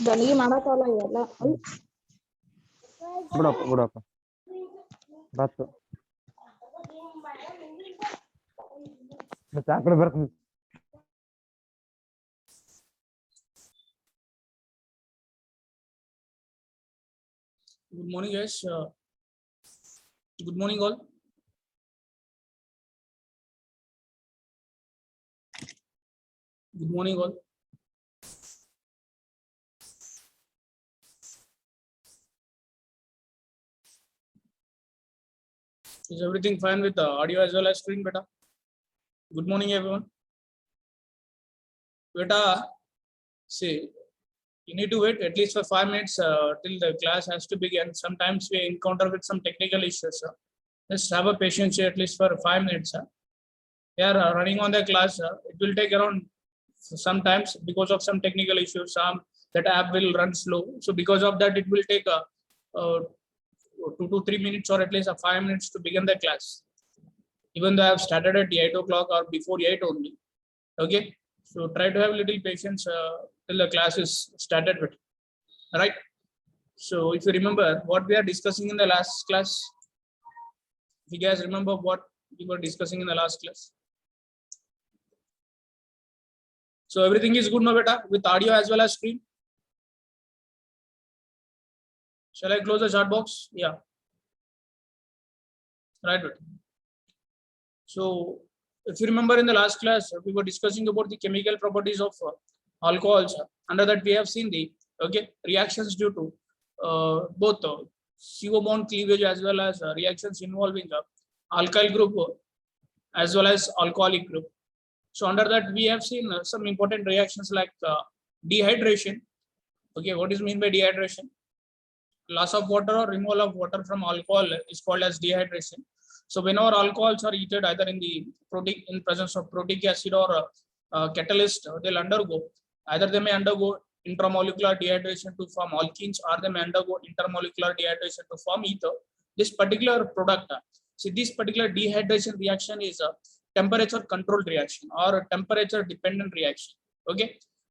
ನನಗೆ ಮಾಡಕ್ಕಾಗಲ್ಲ ಇವೆಲ್ಲ. ಬಿಡಪ್ಪ ಬಸ್ ಮತ್ತೆ ಆ ಕಡೆ ಬರ್ತೀನಿ. Good morning, guys. Good morning, all. Good morning, all. Is everything fine with the audio as well as screen, beta? Good morning, everyone. Beta, see, you need to wait at least for 5 minutes till the class has to begin. Sometimes we encounter with some technical issues. Just have a patience here at least for 5 minutes. We are running on the class. It will take around sometimes because of some technical issues. That app will run slow. So because of that, it will take 2 to 3 minutes or at least 5 minutes to begin the class. Even though I have started at 8 o'clock or before 8 only. Okay. So try to have a little patience till the class is started with. Right. So if you remember what we are discussing in the last class, if you guys remember what we were discussing in the last class. So everything is good now, beta, with audio as well as screen. Shall I close the chat box? Yeah. Right. Beta. So if you remember in the last class, we were discussing about the chemical properties of alcohols. Under that, we have seen the reactions due to both CO bond cleavage as well as reactions involving alkyl group as well as alcoholic group. So under that, we have seen some important reactions like dehydration. Okay, what is mean by dehydration? Loss of water or removal of water from alcohol is called as dehydration. So whenever alcohols are heated either in the in presence of protic acid or catalyst, they'll undergo either they may undergo intramolecular dehydration to form alkenes or they may undergo intermolecular dehydration to form ether. This particular product, see this particular dehydration reaction is a temperature controlled reaction or a temperature dependent reaction. Okay.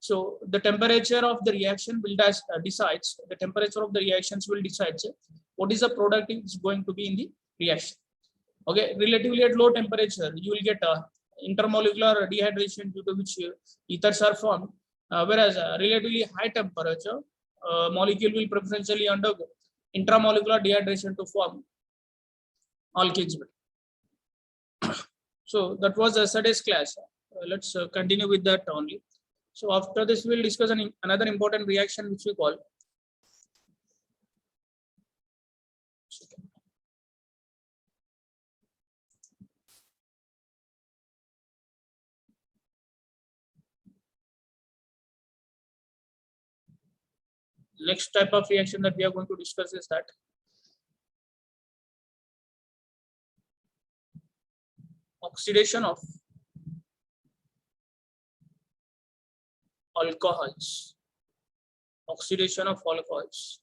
So the temperature of the reaction will decides the temperature of the reactions will decide what is the product is going to be in the reaction. Okay, relatively at low temperature, you will get intermolecular dehydration due to which ethers are formed, whereas relatively high temperature molecule will preferentially undergo intramolecular dehydration to form alkenes. So that was yesterday's class. Let's continue with that only. So after this, we will discuss another important reaction which we call next type of reaction that we are going to discuss is that oxidation of alcohols. Oxidation of alcohols.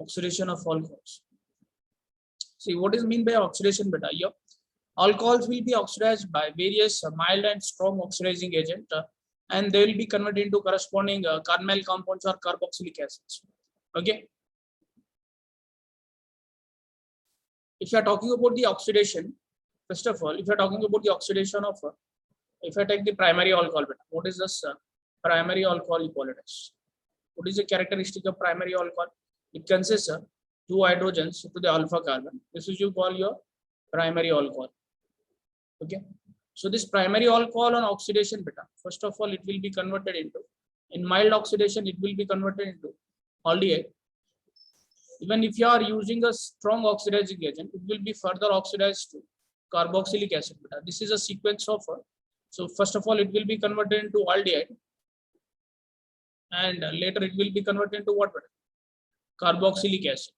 Oxidation of alcohols. See what is mean by oxidation, beta? Here, alcohols will be oxidized by various mild and strong oxidizing agent, and they will be converted into corresponding carbonyl compounds or carboxylic acids. Okay. If you are talking about the oxidation, first of all, if you are talking about the oxidation of, if I take the primary alcohol, what is this primary alcohol equalities? What is the characteristic of primary alcohol? It consists of 2 hydrogens to the alpha carbon. This is you call your primary alcohol. Okay. So this primary alcohol on oxidation, beta, first of all, it will be converted into, in mild oxidation, it will be converted into aldehyde. Even if you are using a strong oxidizing agent, it will be further oxidized to carboxylic acid. This is a sequence of, so first of all, it will be converted into aldehyde, and later it will be converted into what? Carboxylic acid.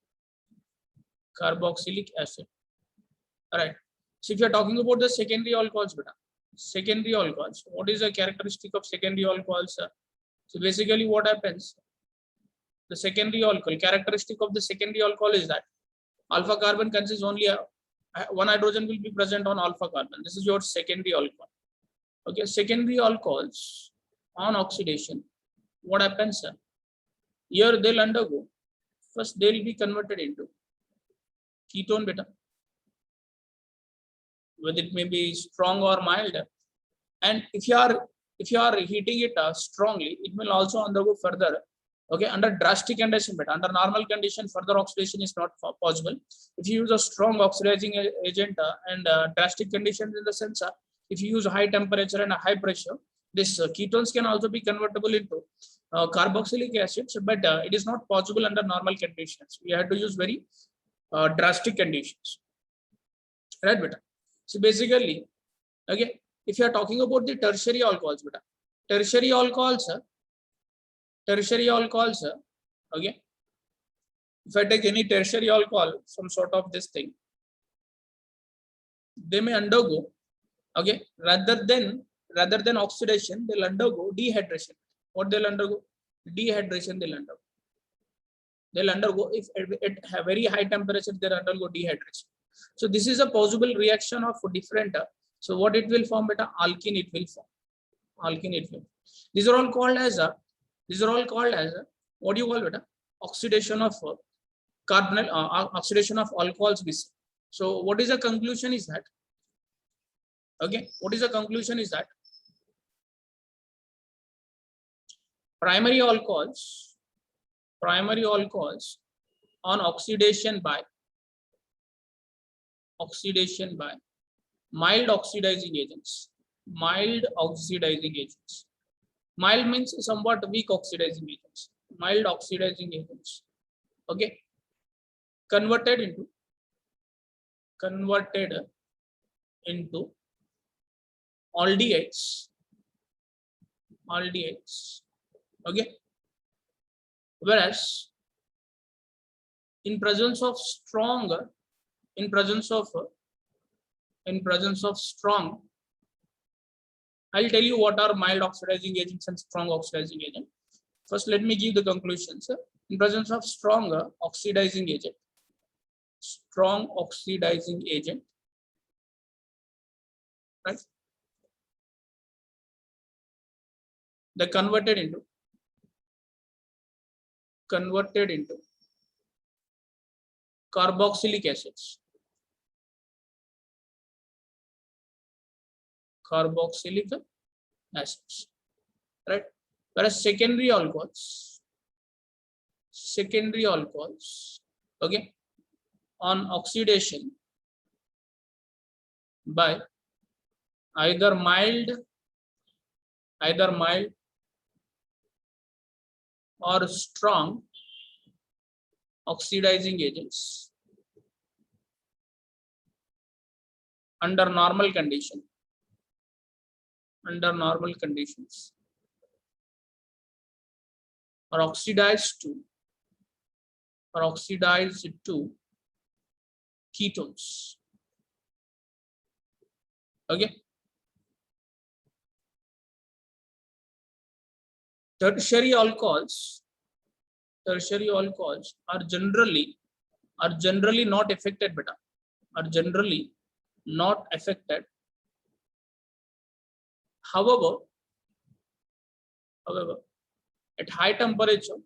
Carboxylic acid. All right. So if you are talking about the secondary alcohols, secondary alcohols, what is the characteristic of secondary alcohols? So basically, what happens? The secondary alcohol, characteristic of the secondary alcohol is that alpha carbon consists only one hydrogen will be present on alpha carbon. This is your secondary alcohol. Okay, secondary alcohols on oxidation, what happens, sir? Here they'll undergo, first they will be converted into ketone beta, whether it may be strong or mild. And if you are heating it strongly, it will also undergo further. Okay, under drastic condition, but under normal condition, further oxidation is not possible. If you use a strong oxidizing agent and drastic conditions, in the sense, if you use high temperature and a high pressure, this ketones can also be convertible into carboxylic acids, but it is not possible under normal conditions. We have to use very drastic conditions, right, beta? So basically, okay, if you are talking about the tertiary alcohols, beta, tertiary alcohols, okay, if I take any tertiary alcohol, some sort of this thing, they may undergo, okay, rather than oxidation, they'll undergo dehydration. What they'll undergo? Dehydration they'll undergo if at very high temperature, they'll undergo dehydration. So this is a possible reaction of different. So what it will form, beta? Alkene it will form. These are all called as what do you call, beta? Oxidation of carbonyl, oxidation of alcohols. So what is the conclusion is that? Okay, what is the conclusion is that primary alcohols on oxidation by mild oxidizing agents. Mild means somewhat weak oxidizing agents. Mild oxidizing agents. Okay, converted into aldehydes. Okay, whereas in presence of strong, I'll tell you what are mild oxidizing agents and strong oxidizing agent. First, let me give the conclusions. In presence of strong oxidizing agent, right? They converted into carboxylic acids. Right? Whereas secondary alcohols, okay, on oxidation by either mild or strong oxidizing agents under normal conditions are oxidized to ketones. Okay, tertiary alcohols are generally not affected, beta. However, at high temperature,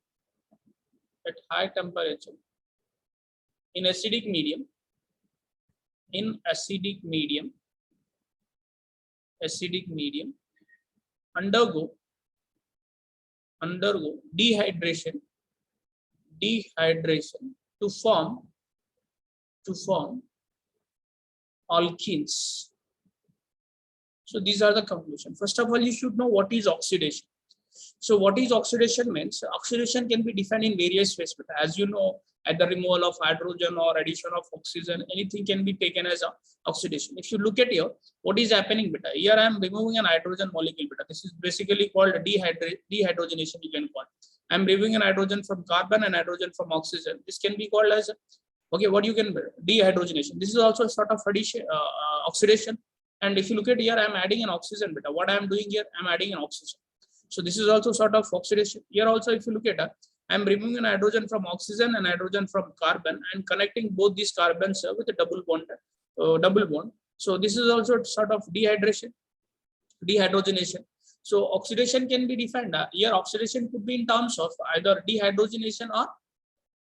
in acidic medium, undergo dehydration to form alkenes. So these are the conclusions. First of all, you should know what is oxidation. So what is oxidation means? Oxidation can be defined in various ways, but as you know, at the removal of hydrogen or addition of oxygen, anything can be taken as a oxidation. If you look at here, what is happening, beta? Here I am removing an hydrogen molecule, beta. This is basically called dehydrogenation, you can call. I am removing an hydrogen from carbon and hydrogen from oxygen. This can be called as, okay, what you can, dehydrogenation. This is also a sort of addition, oxidation. And if you look at here, I am adding an oxygen, beta. What I am doing here, I am adding an oxygen. So this is also sort of oxidation. Here also, if you look at it, I am removing an hydrogen from oxygen and hydrogen from carbon and connecting both these carbons with a double bond double bond. So this is also sort of dehydration, dehydrogenation. So oxidation can be defined. Here oxidation could be in terms of either dehydrogenation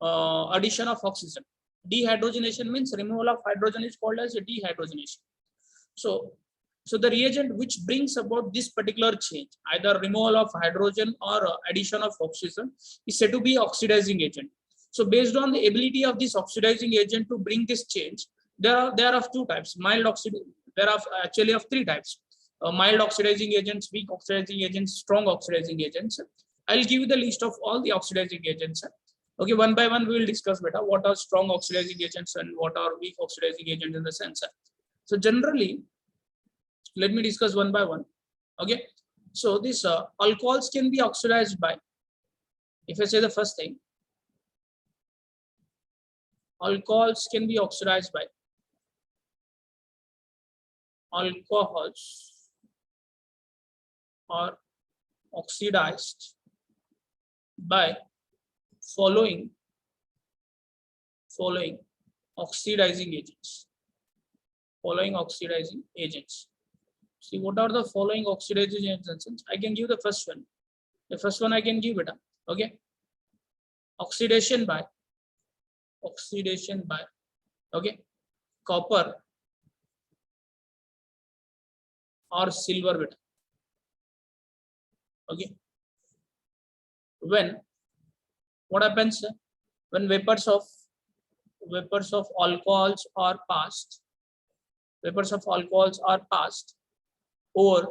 or addition of oxygen. Dehydrogenation means removal of hydrogen is called as a dehydrogenation. So the reagent which brings about this particular change, either removal of hydrogen or addition of oxygen, is said to be oxidizing agent. So based on the ability of this oxidizing agent to bring this change, there are of two types. There are actually of three types. Mild oxidizing agents, weak oxidizing agents, strong oxidizing agents. I'll give you the list of all the oxidizing agents. Okay, one by one we will discuss better what are strong oxidizing agents and what are weak oxidizing agents in the sense. So generally, let me discuss one by one. Okay, so this alcohols can be oxidized by, if I say the first thing, alcohols can be oxidized by, alcohols are oxidized by following oxidizing agents. Following oxidizing agents. See, what are the following oxidizing agents? I can give the first one. The first one I can give it. Okay. Oxidation by, okay, copper or silver beta. Okay. When what happens when vapors of alcohols are passed, over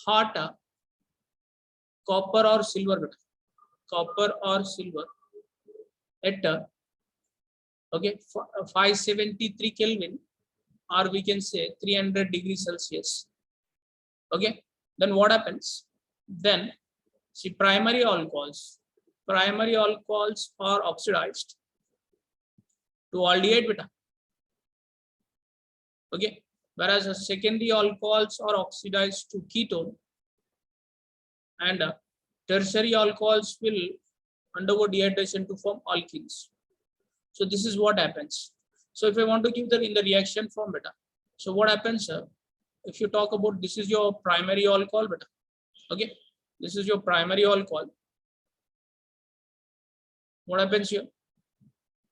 hot copper or silver at okay 573 Kelvin, or we can say 300 degrees Celsius. Okay, then what happens? Then see, primary alcohols are oxidized to aldehyde beta. Okay, whereas secondary alcohols are oxidized to ketone, and tertiary alcohols will undergo dehydration to form alkenes. So this is what happens. So if I want to give that in the reaction form beta, so what happens? If you talk about, this is your primary alcohol beta. Okay, this is your primary alcohol. What happens here?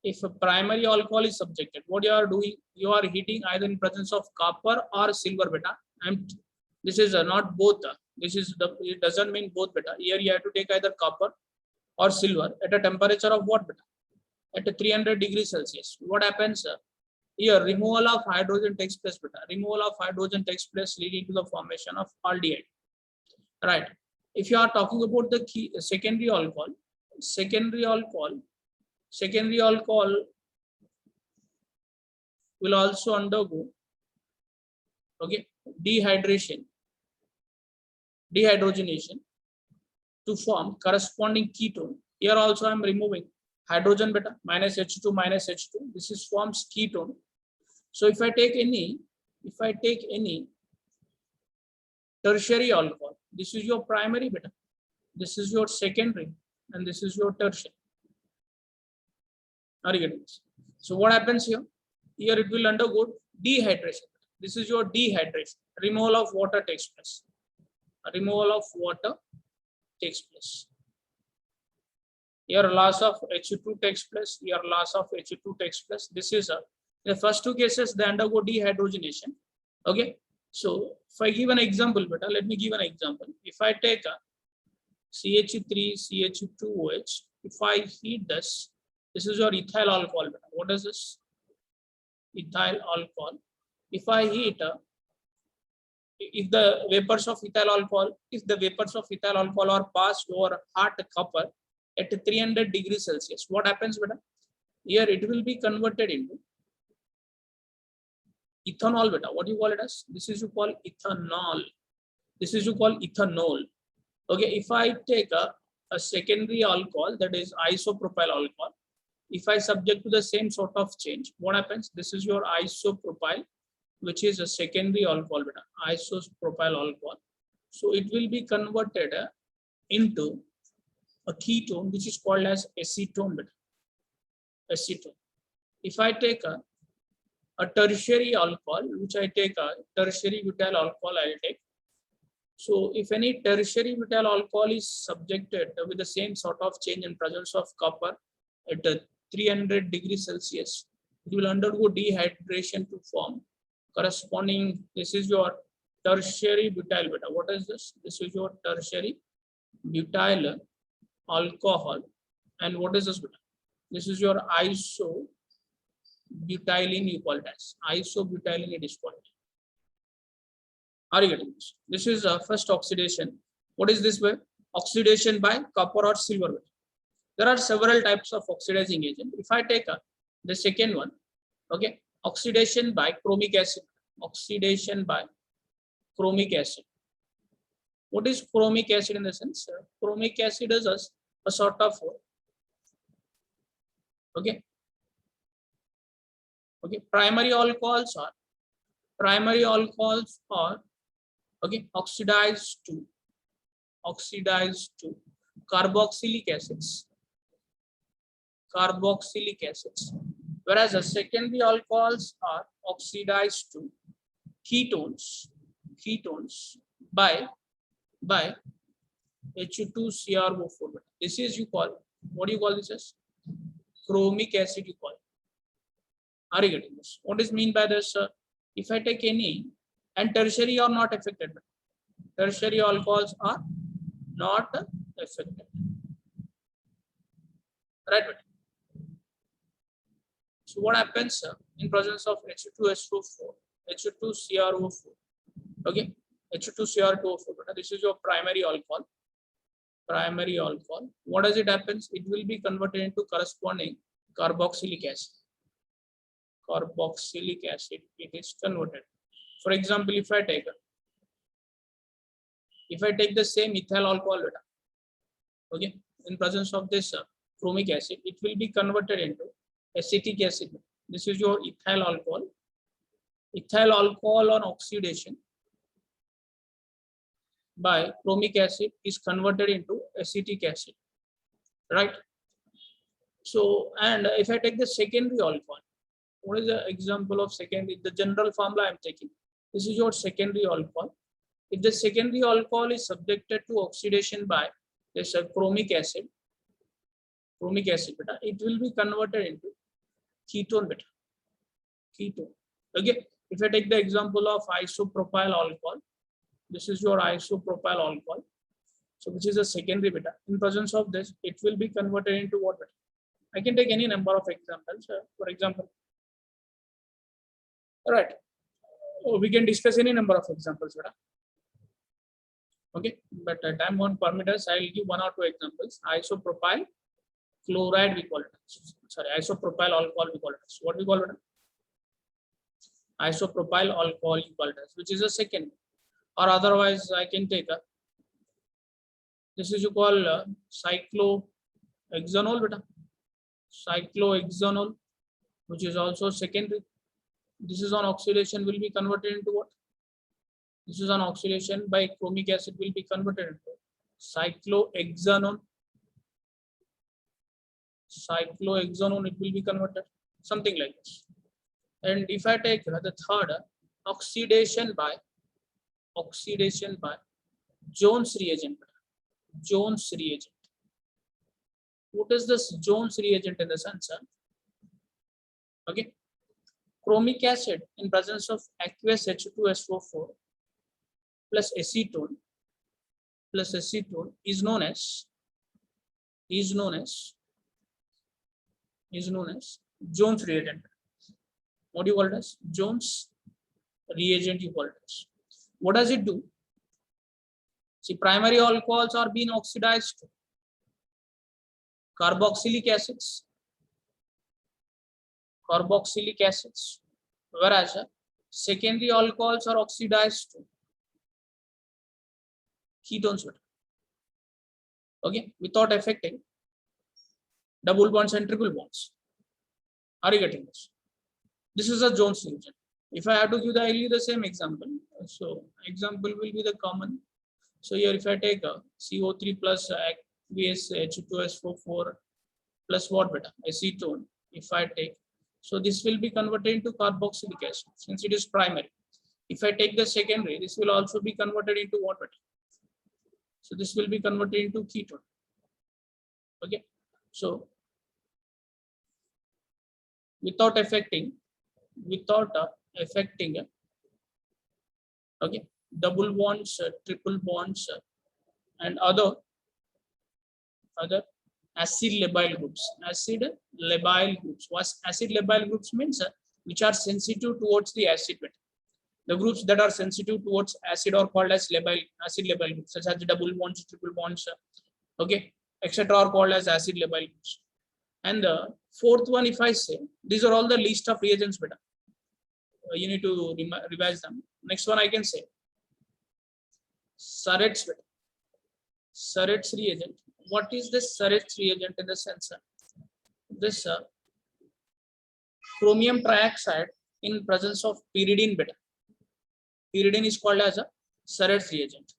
If a primary alcohol is subjected, what you are doing, you are heating either in presence of copper or silver beta, and this is not both. It doesn't mean both beta. Here you have to take either copper or silver at a temperature of what beta? At a 300 degrees Celsius. What happens? Here removal of hydrogen takes place beta. Removal of hydrogen takes place, leading to the formation of aldehyde. Right. If you are talking about the secondary alcohol will also undergo, okay, dehydrogenation to form corresponding ketone. Here also I am removing hydrogen beta, minus H2 minus H2. This is forms ketone. So if I take any tertiary alcohol, this is your primary beta, this is your secondary, and this is your tertiary. Are you getting this? So what happens here? Here it will undergo dehydration. This is your dehydration. Removal of water takes place. Here loss of H2 takes place. This is the first two cases, they undergo dehydrogenation. Okay. So if I give an example, beta, let me give an example. If I take a CH3, CH2OH, if I heat this is your ethyl alcohol. Beta. What is this? Ethyl alcohol. If I heat, if the vapors of ethyl alcohol are passed over hot copper at 300 degrees Celsius, what happens, beta? Here it will be converted into ethanol beta. What do you call it as? This is you call ethanol. Okay, if I take a secondary alcohol, that is isopropyl alcohol, if I subject to the same sort of change, what happens? This is your isopropyl, which is a secondary alcohol beta, isopropyl alcohol. So it will be converted into a ketone, which is called as acetone beta. Acetone. If I take a tertiary alcohol, which I take a tertiary butyl alcohol, I'll take. So if any tertiary butyl alcohol is subjected with the same sort of change in presence of copper at 300 degrees Celsius, it will undergo dehydration to form corresponding. This is your tertiary butyl beta. What is this? This is your tertiary butyl alcohol. And what is this beta? This is your isobutylene, you call it as isobutylene, it is called. Are you getting this? This is first oxidation. What is this way? Oxidation by copper or silver. There are several types of oxidizing agent. If I take the second one, okay, oxidation by chromic acid. Oxidation by chromic acid. What is chromic acid in the sense? Chromic acid is a sort of okay. Primary alcohols are okay oxidized to carboxylic acids. Whereas the secondary alcohols are oxidized to ketones by H2CrO4. This is you call, what do you call this as? Chromic acid you call. Are you getting this? What is mean by this? If I take any, and tertiary are not affected. Tertiary alcohols are not affected. Right. So what happens in presence of H2SO4, H2CrO4? Okay, H2CrO4. This is your primary alcohol. What does it happens? It will be converted into corresponding carboxylic acid. It is converted. For example, if I take the same ethyl alcohol, okay, in presence of this chromic acid, it will be converted into acetic acid. This is your ethyl alcohol. Ethyl alcohol on oxidation by chromic acid is converted into acetic acid, right? So, and if I take the secondary alcohol, what is the example of secondary? The general formula I'm taking. This is your secondary alcohol. If the secondary alcohol is subjected to oxidation by this chromic acid beta, it will be converted into ketone beta. Okay. If I take the example of isopropyl alcohol, this is your isopropyl alcohol. So which is a secondary beta. In presence of this, it will be converted into what beta? I can take any number of examples. For example, all right. We can discuss any number of examples. Okay, but time won't permit us. I'll give one or two examples. Isopropyl chloride, we call it. Sorry, isopropyl alcohol, we call it. What we call it? Isopropyl alcohol, you call it, which is a second. Or otherwise, I can take this is you call cyclohexanol, beta. Cyclohexanol, which is also secondary. This is on oxidation, will be converted into what? This is on oxidation by chromic acid, will be converted into cyclohexanone. It will be converted, something like this. And if I take the third, oxidation by Jones reagent. What is this Jones reagent in the sense? Okay. Chromic acid in presence of aqueous H2SO4 plus acetone is known as Jones reagent. What do you call it as? Jones reagent, you call it as. What does it do? See, primary alcohols are being oxidized to carboxylic acids, whereas secondary alcohols are oxidized to ketones, okay, without affecting double bonds and triple bonds. Are you getting this? This is a Jones reagent. If I have to give the same example, so example will be the common. So here, if I take a CO3 plus aqueous H2SO4 plus what beta? Acetone. If I take So this will be converted into carboxylic acid since it is primary. If I take the secondary, this will also be converted into water. So this will be converted into ketone. Okay. So without affecting, okay, double bonds, triple bonds, and other acid labile groups. Acid labile groups. What acid labile groups means? Which are sensitive towards the acid beta. The groups that are sensitive towards acid are called as acid labile groups, such as double bonds, triple bonds, okay, etc. are called as acid labile groups. And the fourth one, if I say, these are all the list of reagents beta. You need to revise them. Next one I can say Surratt's beta. Surratt's reagent. What is this Surratt's reagent in the sense? This chromium trioxide in presence of pyridine beta. Pyridine is called as a Surratt's reagent.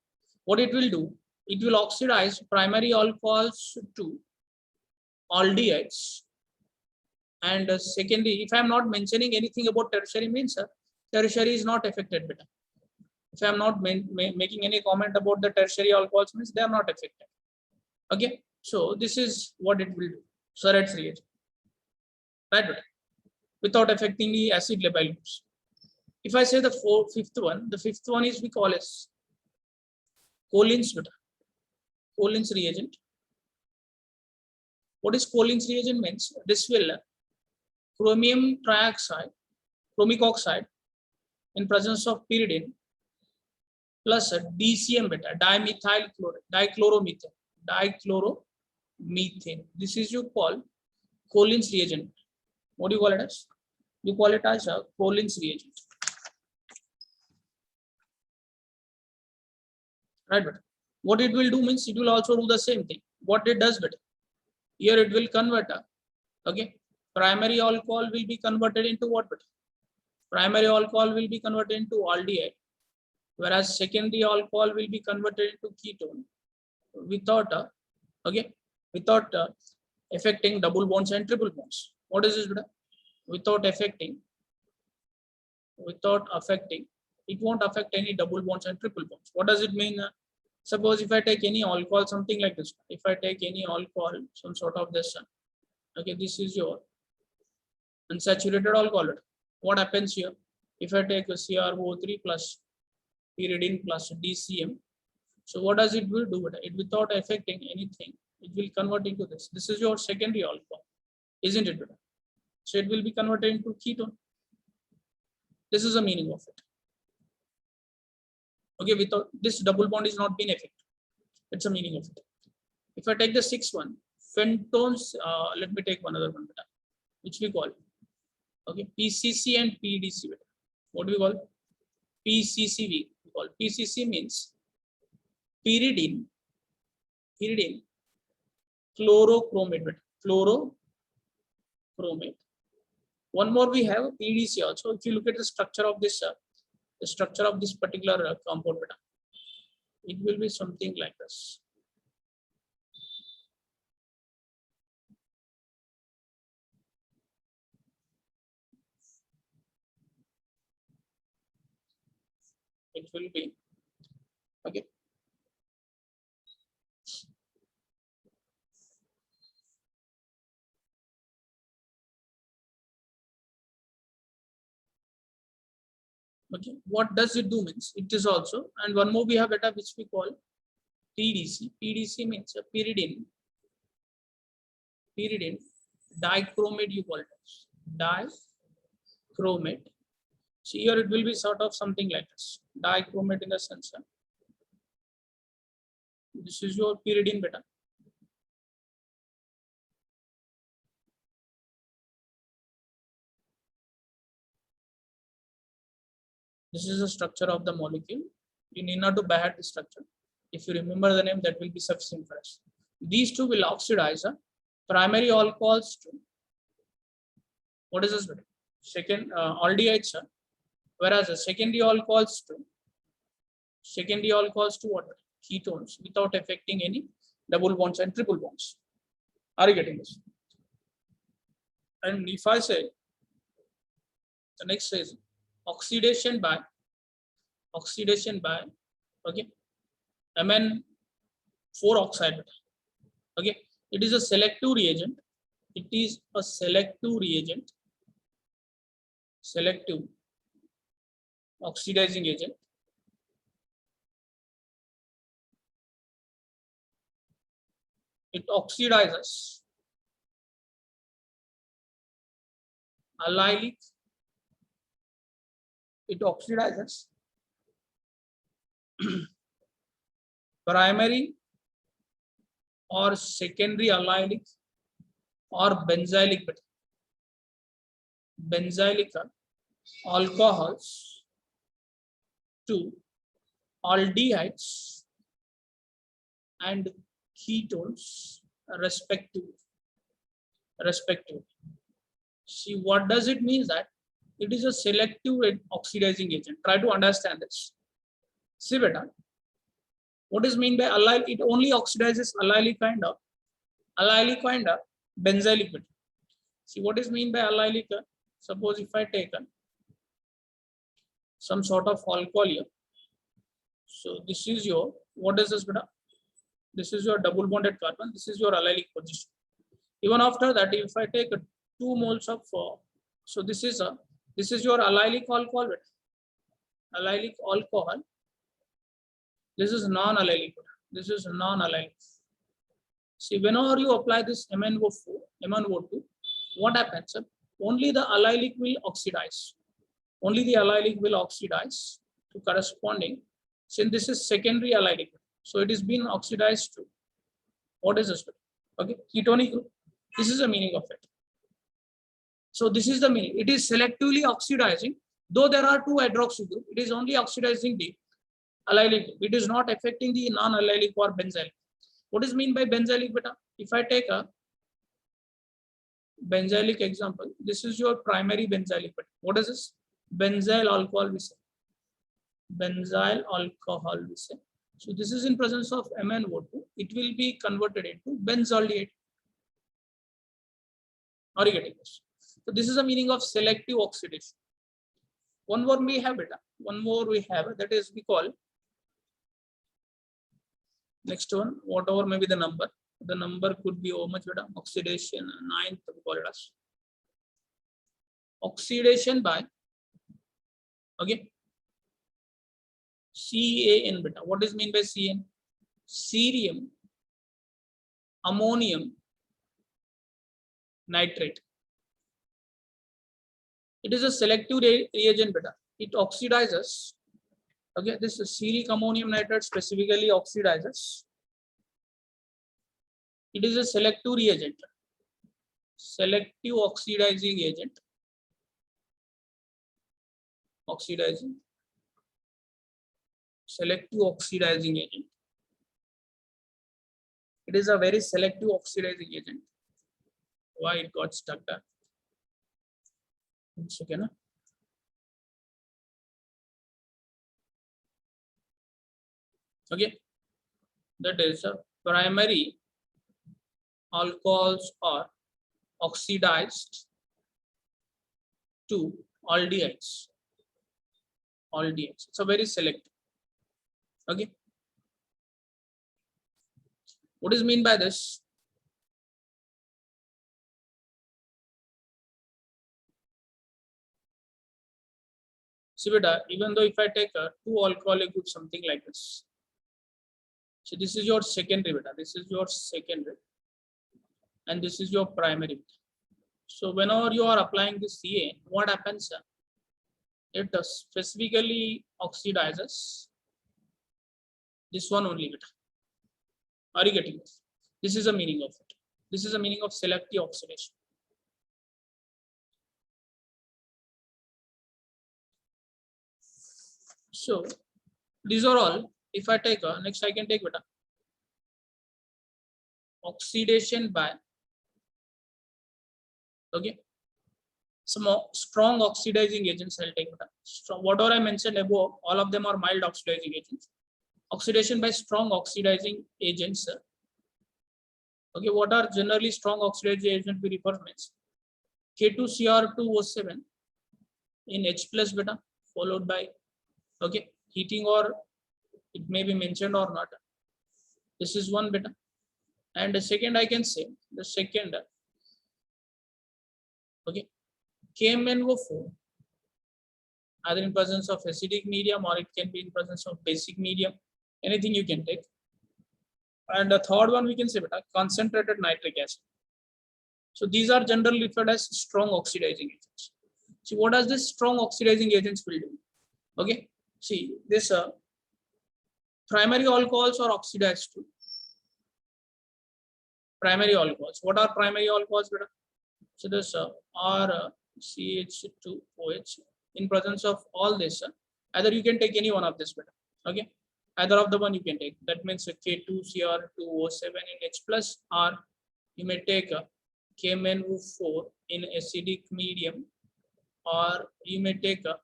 What it will do? It will oxidize primary alcohols to aldehydes. And secondly, if I am not mentioning anything about tertiary means, tertiary is not affected beta. If I am not making any comment about the tertiary alcohols means they are not affected. Okay, so this is what it will do. Surratt's reagent, right? Without affecting the acid labile groups. If I say the fifth one is we call as Collins beta. Collins reagent. What is Collins reagent means? This will chromium trioxide, chromic oxide in presence of pyridine plus DCM beta, dichloromethane. This is you call Collins reagent. What do you call it as? You call it as a Collins reagent. Right, but what it will do means it will also do the same thing. What it does, but here it will convert. Okay, primary alcohol will be converted into what? But primary alcohol will be converted into aldehyde, whereas secondary alcohol will be converted into ketone without affecting double bonds and triple bonds. What is this? Without affecting, it won't affect any double bonds and triple bonds. What does it mean? Suppose if I take any alcohol, something like this. If I take any alcohol, some sort of this, okay, this is your unsaturated alcohol. What happens here? If I take a CrO3 plus pyridine plus DCM, so what does it will do? It without affecting anything, it will convert into this. This is your secondary alcohol, isn't it? So it will be converted into ketone. This is the meaning of it. Okay, without this double bond is not being affected. It's a meaning of it. If I take the sixth one, pentones, let me take one other one, which we call, okay, PCC and PDC. What do we call? PCC we call. PCC means pyridine chlorochromate. One more we have PDC also. If you look at the structure of this, particular compound, it will be something like this. It will be okay. Okay, what does it do means it is also, and one more we have beta which we call PDC. PDC means a pyridine dichromate, you call it as dichromate. So here it will be sort of something like this, dichromate in the sense. This is your pyridine beta. This is the structure of the molecule. You need not to by the structure. If you remember the name, that will be sufficient for us. These two will oxidize primary alcohols to what is this? Second aldehydes, whereas the secondary alcohols to what? Ketones, without affecting any double bonds and triple bonds. Are you getting this? And if I say The next is oxidation by okay Mn4 oxide. Okay, it is a selective reagent. It is a selective reagent, selective oxidizing agent. It oxidizes allylic. It oxidizes primary or secondary allylic or benzylic alcohols to aldehydes and ketones respectively. See, what does it mean that it is a selective oxidizing agent? Try to understand this. See beta, what is mean by allyl? It only oxidizes allylic and benzylic. See, what is mean by allylic? Suppose if I take some sort of alcohol here. So this is your, what is this beta? This is your double bonded carbon. This is your allylic position. Even after that, if I take 2 moles of, so this is your allylic alcohol. Allylic alcohol. This is non-allylic. This is non-allylic. See, whenever you apply this MnO2, what happens? Only the allylic will oxidize. Only the allylic will oxidize to corresponding. Since this is secondary allylic, so it is being oxidized to what is this? Okay, ketonic group. This is the meaning of it. So this is the meaning. It is selectively oxidizing. Though there are 2 hydroxy group, it is only oxidizing the allylic. It is not affecting the non-allylic or benzylic. What is mean by benzylic beta? If I take a benzylic example, this is your primary benzylic beta. What is this? Benzyl alcohol we say. Benzyl alcohol we say. So this is in presence of MnO2. It will be converted into benzaldehyde. Are you getting this? So this is the meaning of selective oxidation. One more we have beta. One more we have, that is we call next one, whatever may be the number. The number could be how much beta? Oxidation 9th we call it as oxidation by okay CAN beta. What is mean by CAN? Cerium ammonium nitrate. It is a selective reagent beta. It oxidizes. Okay, this is cerium ammonium nitrate specifically oxidizes. It is a selective reagent. Selective oxidizing agent. Oxidizing. Selective oxidizing agent. It is a very selective oxidizing agent. Why it got stuck there? Once again. Okay, that is a primary alcohols are oxidized to aldehydes. Aldehydes. It's a very selective. Okay. What is mean by this? See beta, even though if I take 2 alcoholic group, something like this. So this is your secondary beta. This is your secondary. And this is your primary beta. So whenever you are applying this CA, what happens? It specifically oxidizes this one only beta. Are you getting this? This is the meaning of it. This is the meaning of selective oxidation. So these are all. If I take next, I can take beta. Oxidation by okay. Some strong oxidizing agents I'll take beta. Whatever I mentioned above, all of them are mild oxidizing agents. Oxidation by strong oxidizing agents. Okay, what are generally strong oxidizing agents we refer means K2Cr2O7 in H plus beta followed by, okay, heating, or it may be mentioned or not. This is one beta. And the second, I can say the second, okay, KMnO4 either in presence of acidic medium or it can be in presence of basic medium, anything you can take. And the third one we can say beta concentrated nitric acid. So these are generally referred as strong oxidizing agents. See, what does this strong oxidizing agents will do? Okay, see this primary alcohols are oxidized to primary alcohols. What are primary alcohols beta? So this are CH2OH in presence of all this. Either you can take any one of this beta. Okay, either of the one you can take. That means K2Cr2O7 in H plus, or you may take KMnO4 in acidic medium, or you may take a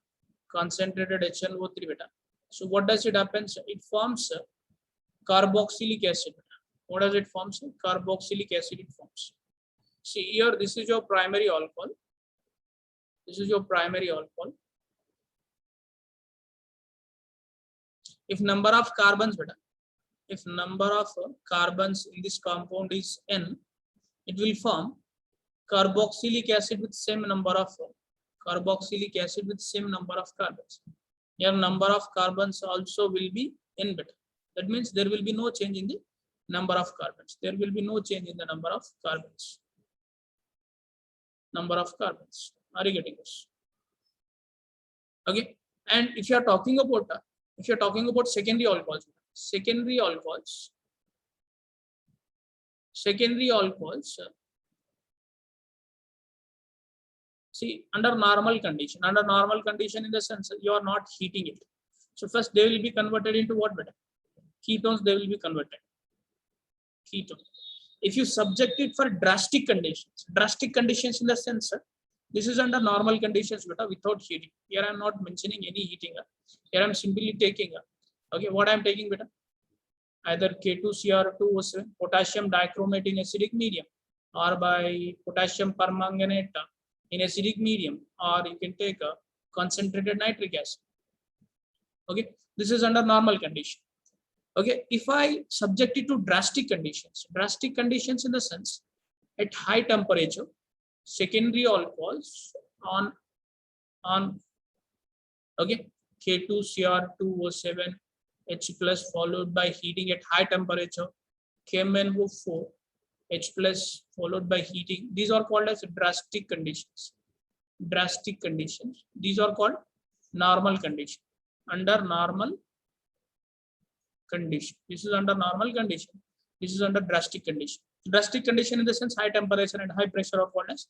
concentrated HNO3 beta. So what does it happen? It forms carboxylic acid. What does it form? Carboxylic acid it forms. See here, this is your primary alcohol. This is your primary alcohol. If number of carbons beta, if number of carbons in this compound is N, it will form carboxylic acid with same number of carboxylic acid with same number of carbons. Your number of carbons also will be N beta. That means there will be no change in the number of carbons. There will be no change in the number of carbons. Number of carbons. Are you getting this? Okay. And if you are talking about secondary alcohols, secondary alcohols, see, under normal condition in the sense you are not heating it. So first they will be converted into what beta? Ketones, they will be converted. Ketones. If you subject it for drastic conditions in the sense, this is under normal conditions beta without heating. Here I am not mentioning any heating. Here I am simply taking, okay, what I am taking beta? Either K2Cr2O7, potassium dichromate in acidic medium, or by potassium permanganate in acidic medium, or you can take a concentrated nitric acid. Okay, this is under normal condition. Okay, if I subject it to drastic conditions in the sense at high temperature, secondary alcohols on okay, K2Cr2O7 H plus followed by heating at high temperature, KMnO4 H plus followed by heating. These are called as drastic conditions. These are called normal condition. Under normal condition. This is under normal condition. This is under drastic condition. Drastic condition in the sense high temperature and high pressure of coldness.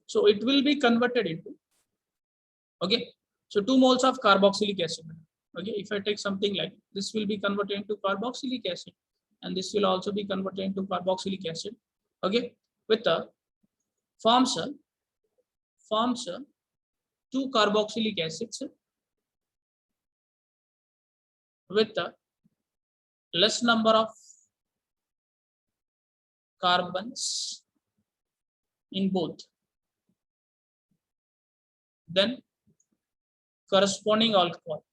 So it will be converted into, okay, so 2 moles of carboxylic acid. Okay, if I take something like this, will be converted into carboxylic acid, and this will also be converted into carboxylic acid. Okay, with the forms 2 carboxylic acids with the less number of carbons in both. Then corresponding alcohol.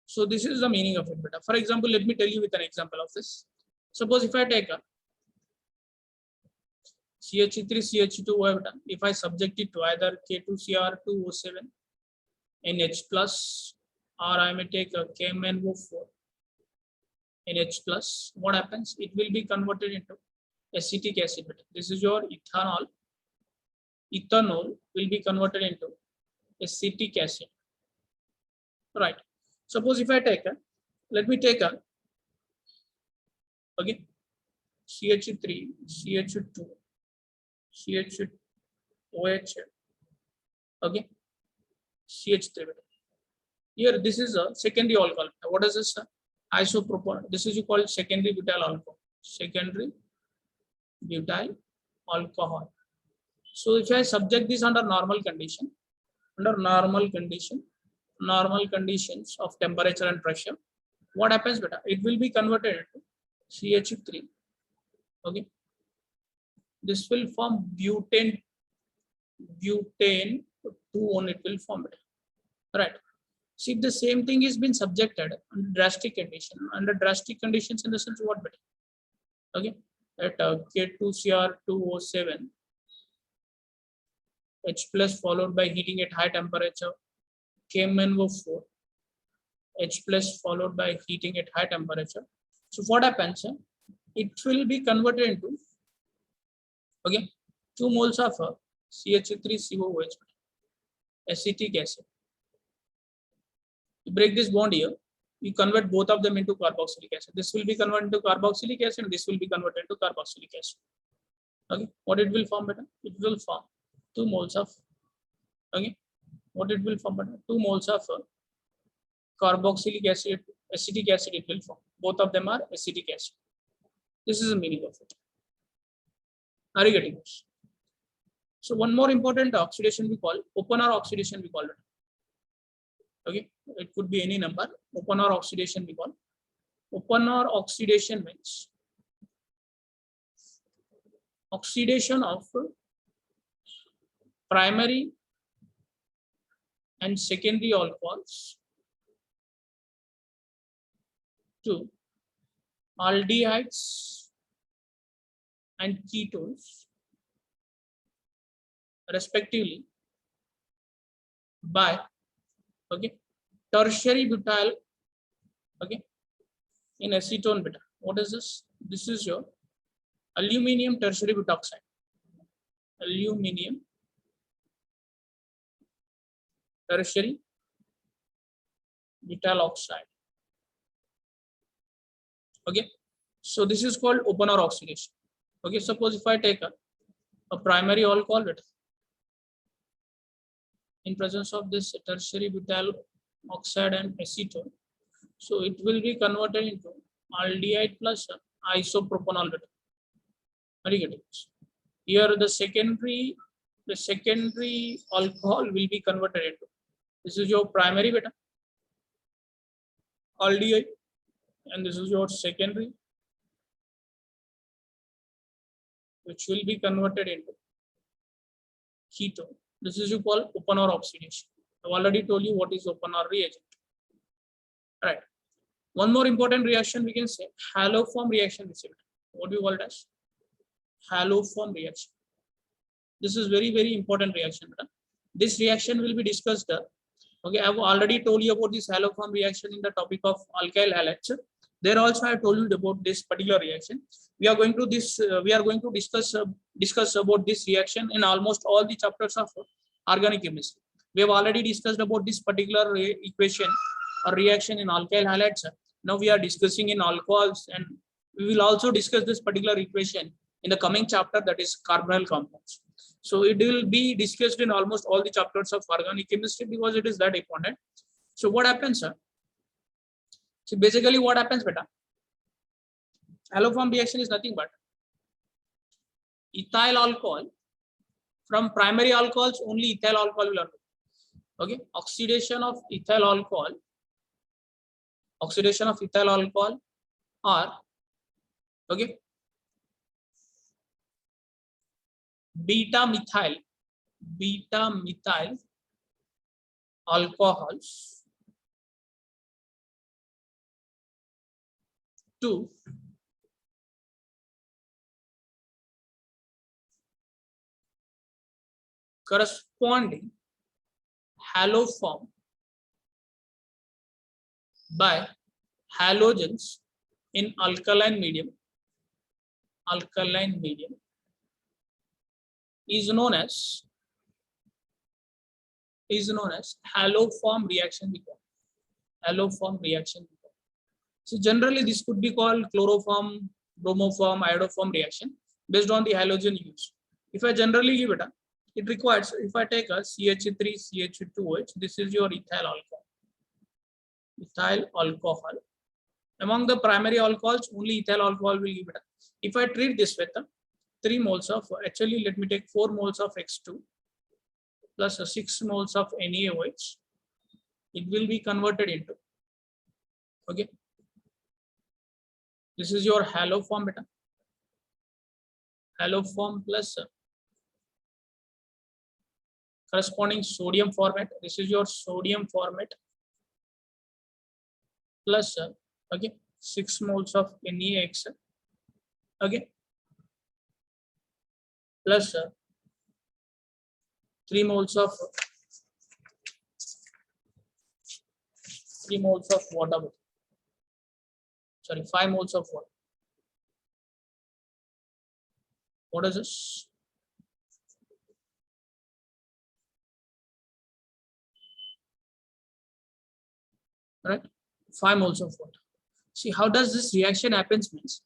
So this is the meaning of it beta. For example, let me tell you with an example of this. Suppose if I take a CH3 CH2 beta, if I subject it to either K2Cr2O7 in H plus, or I may take a KMnO4 in H plus, what happens? It will be converted into acetic acid. This is your ethanol. Ethanol will be converted into acetic acid. Right. Suppose if I take a, let me take a, okay, CH3, CH2, CH2OH, okay, CH3. Here, this is a secondary alcohol. What is this? Isopropyl. This is called secondary butyl alcohol. Secondary butyl alcohol. So if I subject this under normal condition, normal conditions of temperature and pressure, what happens beta? It will be converted into CH3. Okay. This will form butane butane 2-1 it will form it. Right. See, the same thing is been subjected under drastic condition. Under drastic conditions in the sense what better? Okay. At K2Cr2O7 H plus followed by heating at high temperature KMnO4 H plus followed by heating at high temperature. So what happens? It will be converted into 2 moles of CH3COOH acetic acid. You break this bond here, you convert both of them into carboxylic acid. This will be converted into carboxylic acid and this will be converted into carboxylic acid. Okay, what it will form better? It will form 2 moles of what it will form better? 2 moles of carboxylic acid, acetic acid it will form. Both of them are acetic acid. This is the meaning of it. Are you getting this? So one more important oxidation we call open or oxidation we call it. Okay, it could be any number. Open or oxidation we call. Open or oxidation means oxidation of primary and secondary alcohols to aldehydes and ketones respectively by tertiary butyl in acetone beta. What is this? This is your aluminium tertiary butoxide. Aluminium tertiary butyl oxide. Okay, so this is called open or oxidation. Okay, suppose if I take a primary alcohol in presence of this tertiary butyl oxide and acetone, so it will be converted into aldehyde plus isopropanol beta. Are you getting this? Here the secondary alcohol will be converted into, this is your primary beta aldehyde and this is your secondary, which will be converted into ketone. This is you call open or oxidation. I've already told you what is open or reagent. Right. One more important reaction we can say haloform reaction received. What do you call it as? Haloform reaction. This is very, very important reaction. This reaction will be discussed. Okay, I've already told you about this haloform reaction in the topic of alkyl halides. There also I told you about this particular reaction. We are going to discuss about this reaction in almost all the chapters of organic chemistry. We have already discussed about this particular equation or reaction in alkyl halides. Now we are discussing in alcohols, and we will also discuss this particular equation in the coming chapter, that is carbonyl compounds. So it will be discussed in almost all the chapters of organic chemistry because it is that important. So what happens, sir? So basically what happens, beta? Haloform reaction is nothing but ethyl alcohol. From primary alcohols, only ethyl alcohol will occur. Okay, oxidation of ethyl alcohol or beta methyl alcohols to corresponding haloform by halogens in alkaline medium is known as haloform reaction. So generally this could be called chloroform, bromoform, iodoform reaction based on the halogen used. If I generally give it requires, if I take a CH3CH2OH, this is your ethyl alcohol. Among the primary alcohols, only ethyl alcohol will give it. If I treat this with 3 moles of, actually let me take 4 moles of X2 plus 6 moles of NaOH, it will be converted into, this is your haloform beta. Haloform plus corresponding sodium format. This is your sodium format plus okay 6 moles of NaX, okay, plus 3 moles of water. Sorry, 5 moles of water. What is this? Right, 5 moles of water. See how does this reaction happens means.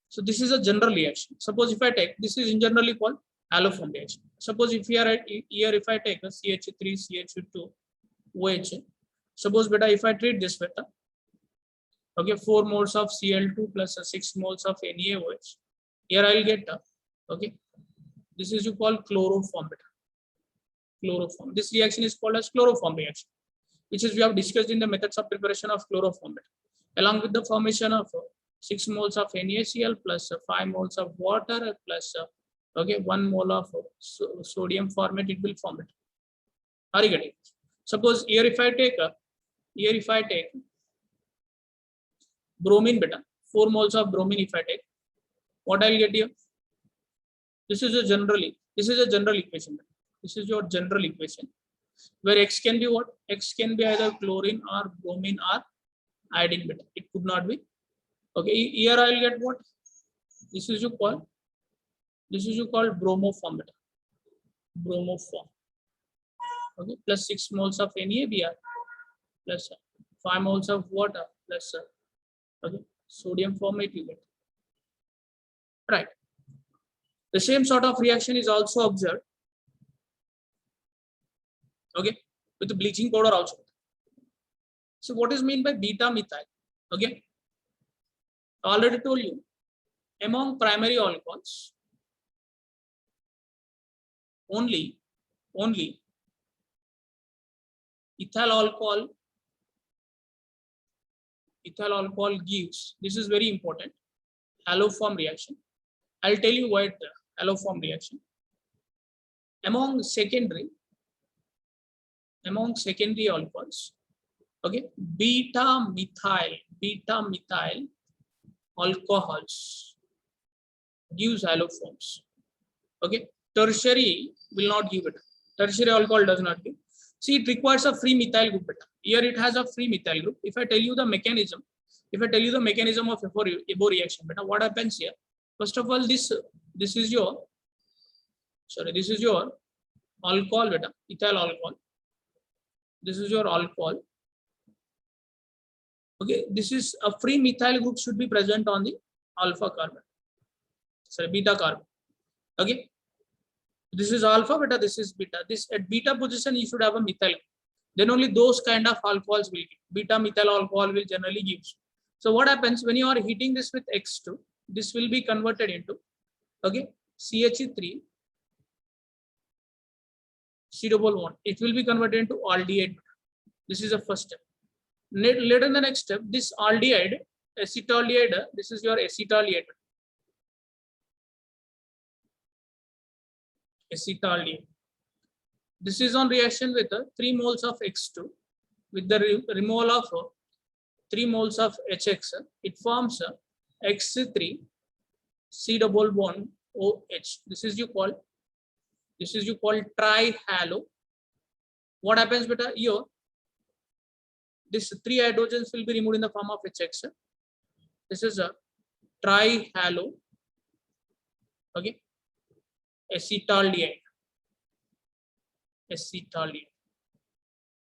So this is a general reaction. Suppose if I take, this is in generally called haloform reaction. Suppose if here if I take a CH3 CH2 OH. Suppose beta if I treat this beta, okay, 4 moles of Cl2 plus 6 moles of NaOH. Here I will get okay, this is you call chloroform beta. Chloroform. This reaction is called as chloroform reaction, which is we have discussed in the methods of preparation of chloroform beta. Along with the formation of 6 moles of NaCl plus 5 moles of water plus okay 1 mole of sodium format, it will form it. Are you getting? Suppose here if I take bromine beta, 4 moles of bromine if I take, what I'll get here? This is a general equation. This is your general equation where X can be what? X can be either chlorine or bromine or iodine beta. It could not be. Okay, here I'll get what? This is you call bromoform beta. Bromoform. Okay, plus 6 moles of NaBr plus 5 moles of water plus okay, sodium format you get. Right. The same sort of reaction is also observed, okay, with the bleaching powder also. So what is meant by beta methyl? Okay, I already told you, among primary alcohols, only ethyl alcohol gives, this is very important, haloform reaction. I'll tell you why the haloform reaction. Among secondary alcohols, okay, beta methyl alcohols gives haloforms. Okay, tertiary will not give it. Tertiary alcohol does not give. See, it requires a free methyl group beta. Here it has a free methyl group. If I tell you the mechanism, of EBO reaction beta, what happens here? First of all, this is your alcohol beta, ethyl alcohol. This is your alcohol. Okay, this is a free methyl group should be present on the alpha carbon. Sorry, beta carbon. Okay, this is alpha beta, this is beta. This at beta position you should have a methyl. Then only those kind of alcohols will give. Beta methyl alcohol will generally give. So what happens when you are heating this with X2? This will be converted into okay CH3 C double one. It will be converted into aldehyde. This is the first step. Later in the next step, this aldehyde, acetaldehyde, this is your acetaldehyde. This is on reaction with 3 moles of X2 with the removal of 3 moles of HX. It forms X3 C double bond OH. This is you call trihalo. What happens beta here? This 3 hydrogens will be removed in the form of HX. This is a trihalo. Okay, acetaldehyde.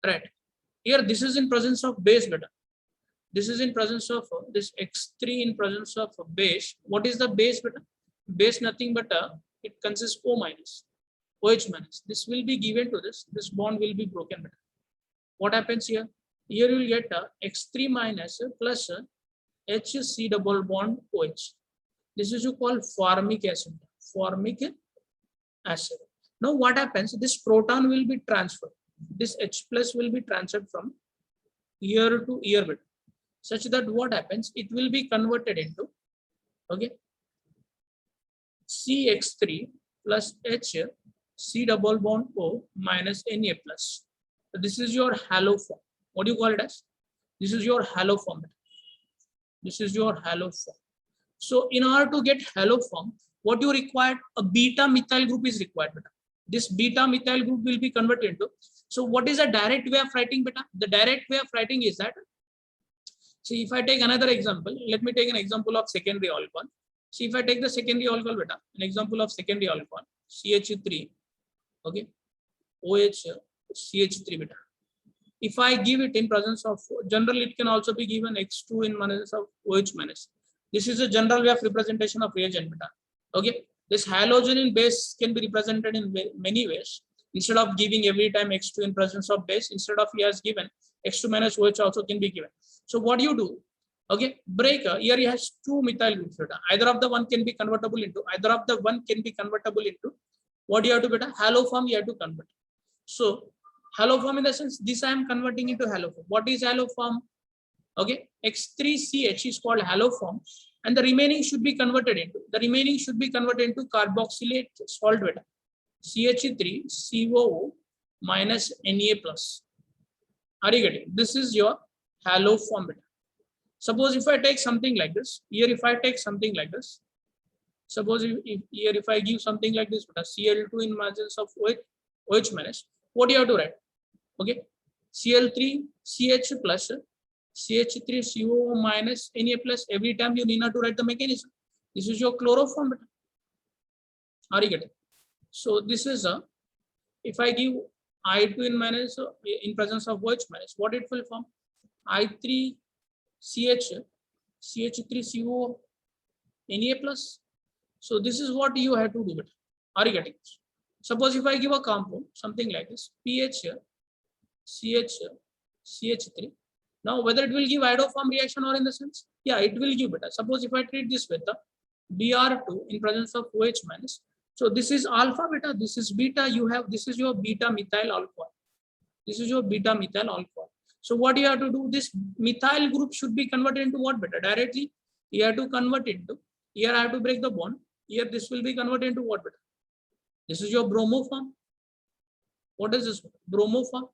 Right. Here this is in presence of base beta. This is in presence of this X3 in presence of base. What is the base beta? Base nothing but it consists O minus, OH minus. This will be given to this. This bond will be broken beta. What happens here? Here you will get X3 minus plus HC double bond OH. This is you call formic acid. Formic acid. Now what happens? This proton will be transferred. This H plus will be transferred from here to here bit, such that what happens? It will be converted into okay CX3 plus H C double bond O minus Na plus. So this is your halo form. What do you call it as? This is your halo form. This is your halo form. So in order to get halo form, what you require, a beta methyl group is required. Beta. This beta methyl group will be converted into. So what is a direct way of writing beta? The direct way of writing is that, see, if I take another example, let me take an example of secondary alcohol. See, if I take the secondary alcohol beta, an example of secondary alcohol, CH3, okay, OH, CH3 beta. If I give it in presence of, generally it can also be given X2 in presence of OH minus. This is a general way of representation of reagent beta. Okay, this halogen in base can be represented in many ways. Instead of giving every time X2 in presence of base, instead of he has given X2 minus OH also can be given. So what do you do? Okay, breaker here he has two methyl groups beta. Either of the one can be convertible into, what do you have to beta? Halo form you have to convert. So halo form in the sense, this I am converting into halo form. What is halo form? Okay, X3CH is called halo form, and the remaining should be converted into, carboxylate salt beta, CH3COO minus Na plus. Are you getting? This is your halo form beta. Suppose if I take something like this, here if I take something like this, suppose if I give something like this beta, Cl2 in presence of OH minus, what do you have to write? Okay, Cl3CH plus CH3COO minus Na plus. Every time you need not to write the mechanism. This is your chloroform beta. Are you getting? So this is a, if I give I2 in minus in presence of OH minus, what it will form? I3CH CH3COO Na plus. So this is what you have to do it. Are you getting? Suppose if I give a compound something like this, pH CH3. Now whether it will give iodoform reaction or in the sense, yeah, it will give beta. Suppose if I treat this with the Br2 in presence of OH minus, so this is alpha beta, this is beta. You have, this is your beta methyl alcohol. This is your beta methyl alcohol. So what you have to do? This methyl group should be converted into what beta? Directly you have to convert into. Here I have to break the bond. Here this will be converted into what beta? This is your bromo form. What is this? Bromo form.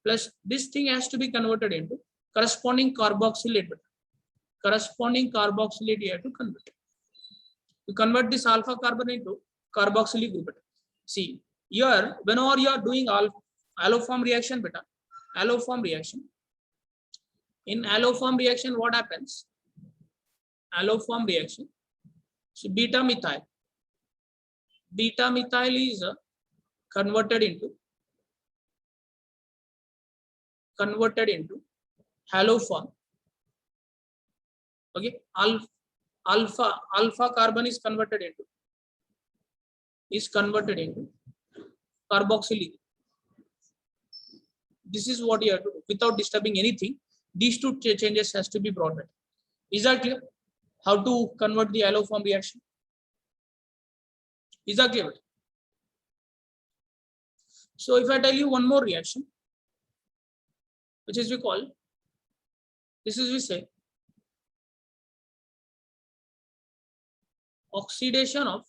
Plus this thing has to be converted into corresponding carboxylate beta. Corresponding carboxylate you have to convert. You convert this alpha carbon into carboxylic group beta. See, here whenever you are doing alloform reaction beta, alloform reaction. In alloform reaction, what happens? Alloform reaction. So beta methyl is converted into halo form. Okay, alpha carbon is converted into carboxylic. This is what you have to do without disturbing anything. These two changes has to be brought back. Is that clear? How to convert the alloform reaction? Is that clear? So if I tell you one more reaction, which is we call, this is we say oxidation of,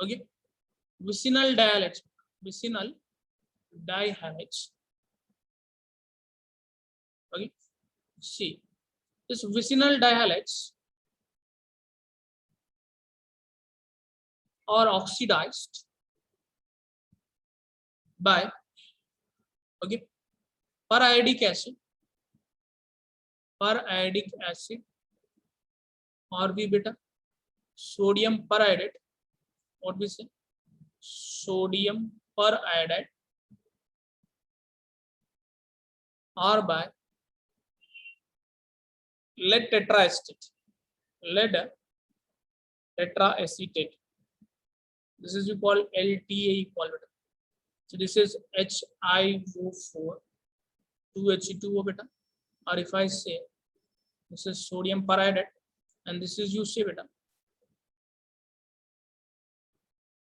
okay, vicinal dihalides. Okay, see, this vicinal dihalides are oxidized by, okay, periodic acid or B beta, sodium periodate, what we say, sodium periodate, or by lead tetraacetate. This is we call LTA equal beta. So this is HiO4 2He2O beta, or if I say this is sodium periodate and this is UC beta.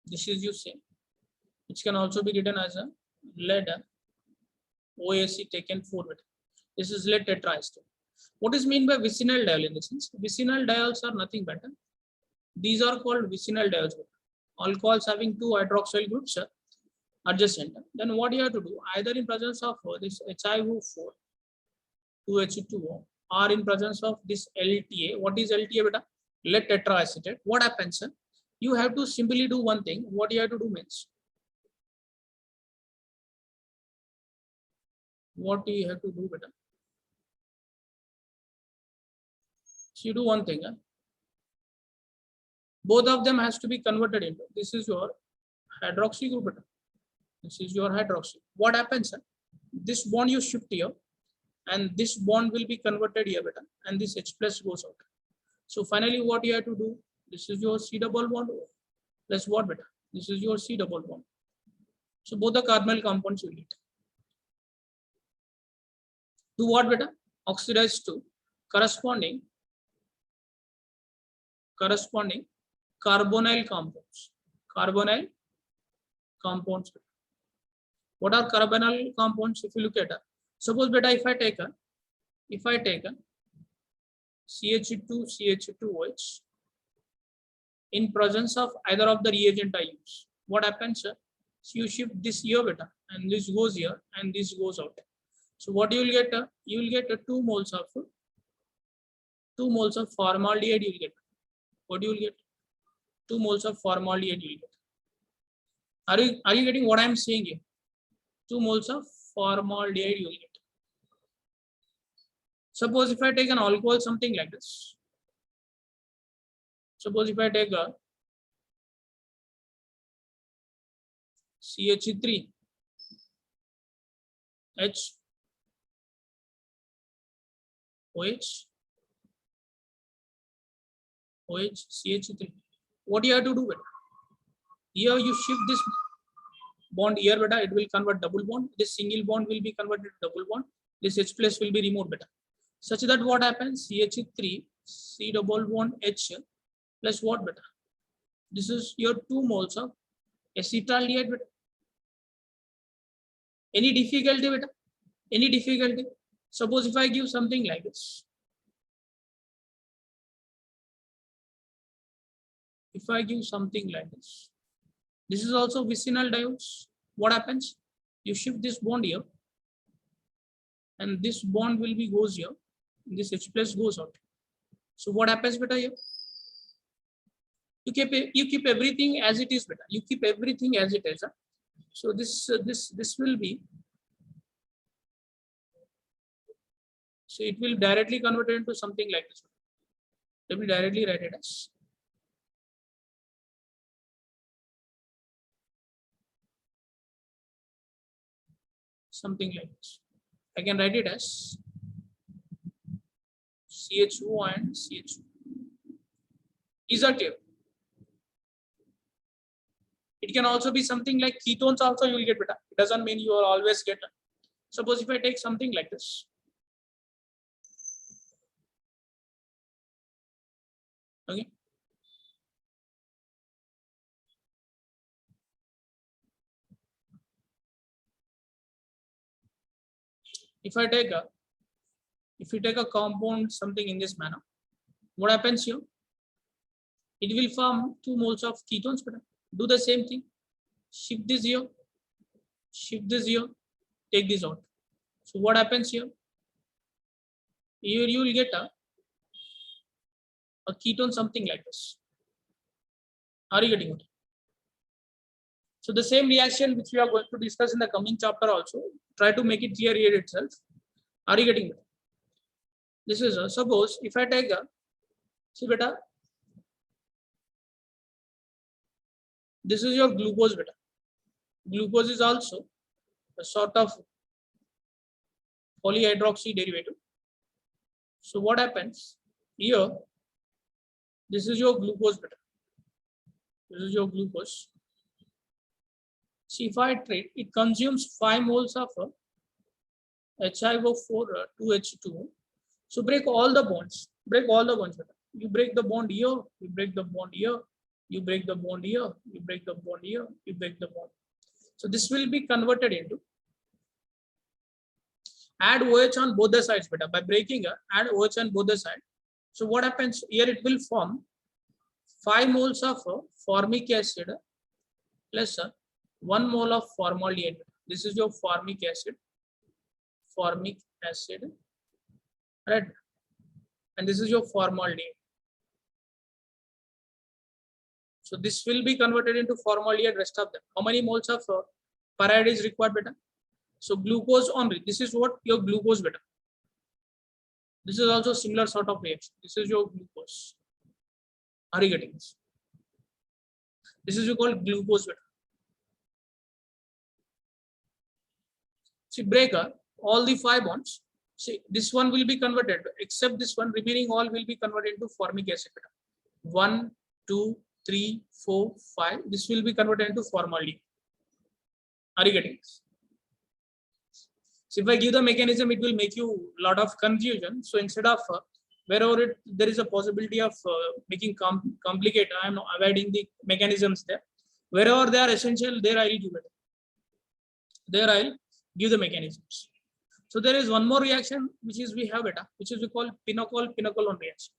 This is UC, which can also be written as a lead OAC taken 4 beta. This is lead tetraacetate. What is mean by vicinal diol in this sense? Vicinal diols are nothing but These are called vicinal diodes. Alcohols having two hydroxyl groups adjacent. Then what you have to do, either in presence of this HiO4, 2H2O, or in presence of this LTA. What is LTA, beta? Lead tetraacetate. What happens? You have to simply do one thing. What you have to do means, what you have to do, beta? So you do one thing. Both of them has to be converted into. This is your hydroxy group, beta. This is your hydroxy. What happens? This bond you shift here, and this bond will be converted here, beta, and this H plus goes out. So finally, what you have to do? This is your C double bond plus what, beta? This is your C double bond. So both the carbonyl compounds will get. Do what, beta? Oxidize to corresponding carbonyl compounds. Carbonyl compounds. What are carbonyl compounds? If you look at it, suppose, beta, if I take a CH2CH2OH in presence of either of the reagent I use, what happens? So you shift this here, beta, and this goes here, and this goes out. So what you will get? You will get 2 moles of formaldehyde. You will get. What you will get? 2 moles of formaldehyde. You will get. Are you getting what I am saying here? 2 moles of formaldehyde you will get. Suppose if I take an alcohol, something like this. Suppose if I take a CH3 H OH CH3. What do you have to do with it? Here you shift this bond here, beta, it will convert double bond. This single bond will be converted to double bond. This H plus will be removed, beta. Such that what happens? CH3 C double bond H plus what, beta? This is your 2 moles of acetaldehyde, beta. Any difficulty, beta? Any difficulty? Suppose if I give something like this. If I give something like this. This is also vicinal diodes. What happens? You shift this bond here, and this bond will be goes here. This H plus goes out. So what happens, beta? Here you keep everything as it is, beta. You keep everything as it is. So this will be. So it will directly convert it into something like this. Let me directly write it as. Something like this. I can write it as CHO and CHO. Is that clear? It can also be something like ketones also you will get, beta. It doesn't mean you will always get. Suppose if I take something like this. Okay. If you take a compound something in this manner, what happens here? It will form 2 moles of ketones, but do the same thing. Shift this here, take this out. So what happens here? Here you will get a ketone something like this. Are you getting it? So the same reaction which we are going to discuss in the coming chapter also, try to make it clear here itself. Are you getting it? This is suppose if I take see, beta, this is your glucose, beta. Glucose is also a sort of polyhydroxy derivative. So what happens here? This is your glucose, beta. This is your glucose. See, if I treat, it consumes 5 moles of HiO4 2H2. So break all the bonds. Break all the bonds. You break the bond here. You break the bond here. You break the bond here. You break the bond here. You break the bond. So this will be converted into. Add OH on both the sides, beta. By breaking, add OH on both the sides. So what happens here? It will form 5 moles of formic acid plus 1 mole of formaldehyde. This is your formic acid, right? And this is your formaldehyde. So this will be converted into formaldehyde, rest of them. How many moles of pyridine is required, beta? So glucose only. This is what your glucose, beta. This is also similar sort of reaction. This is your glucose. Are you getting this? This is called glucose, beta. See, breaker, all the 5 bonds. See, this one will be converted, except this one, remaining all will be converted into formic acid, beta. 1, 2, 3, 4, 5. This will be converted into formaldehyde. Are you getting this? So if I give the mechanism, it will make you a lot of confusion. So instead of wherever there is a possibility of making complicated, I am avoiding the mechanisms there. Wherever they are essential, there I will give it. There I will give the mechanisms. So there is one more reaction which is we have beta, which is we call pinocol reaction.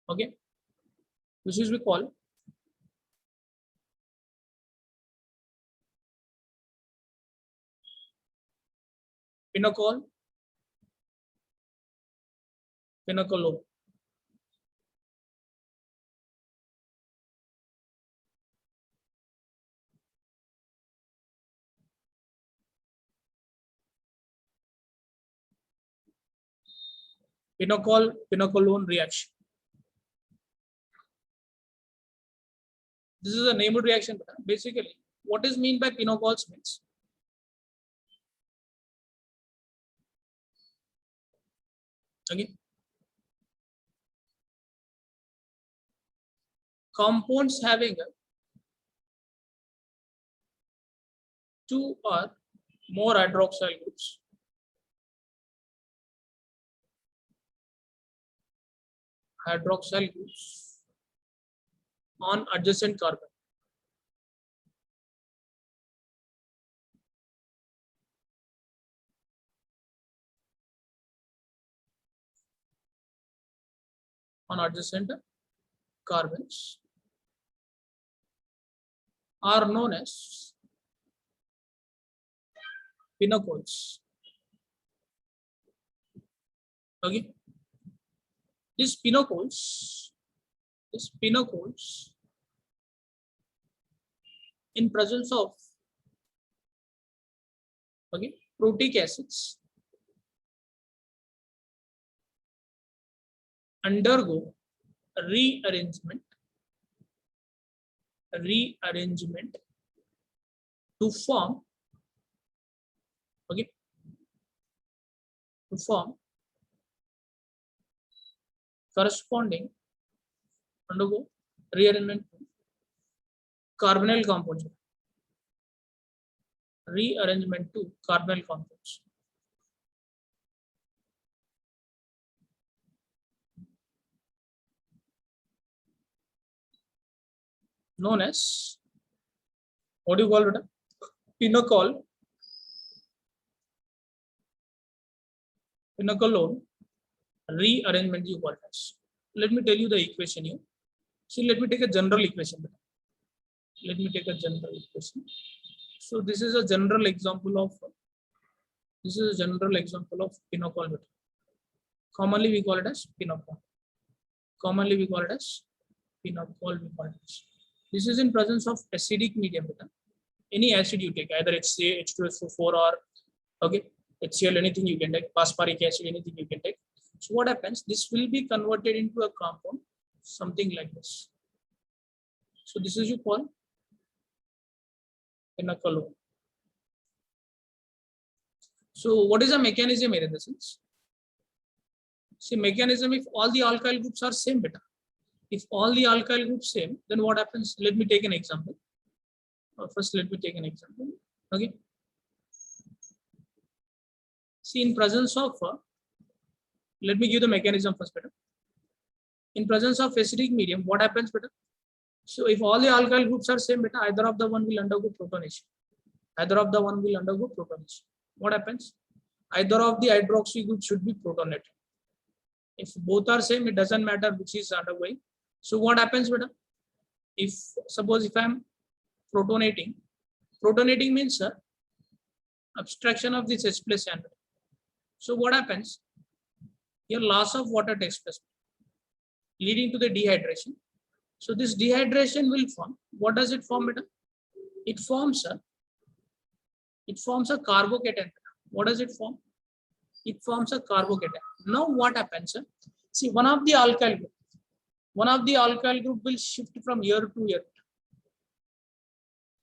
Okay, which is we call pinocolone. Pinocolone reaction. This is a named reaction. Basically, what is mean by pinocols means again, compounds having 2 or more hydroxyl groups on adjacent carbon. On adjacent carbons are known as pinocols. Okay, these pinocols in presence of protic acids undergo rearrangement to form corresponding undergo rearrangement to carbonyl compounds. Rearrangement to carbonyl compounds. Known as, what do you call it? Pinocolone rearrangement you call it as. Let me tell you the equation here. So let me take a general equation. So this is a general example of pinocol. Commonly we call it as pinocol. This is in presence of acidic medium. Any acid you take, either HCl, H2SO4 or HCl, anything you can take, phosphoric acid, anything you can take. So what happens? This will be converted into a compound, something like this. So this is you call pinocolone. So what is the mechanism here in the sense? See, mechanism, if all the alkyl groups are same, beta. If all the alkyl groups same, then what happens? Let me take an example. First, let me take an example. Okay. See, in presence of, let me give the mechanism first, beta. In presence of acidic medium, what happens, beta? So if all the alkyl groups are same, beta, either of the one will undergo protonation. What happens? Either of the hydroxy group should be protonated. If both are same, it doesn't matter which is undergoing. So what happens, beta? If suppose if I'm protonating means abstraction of this H plus ion. So what happens? Here loss of water takes place, leading to the dehydration. So this dehydration will form. What does it form, beta? It forms a carbocation. What does it form? It forms a carbocation. Now what happens? See, one of the alkyl group will shift from here to here.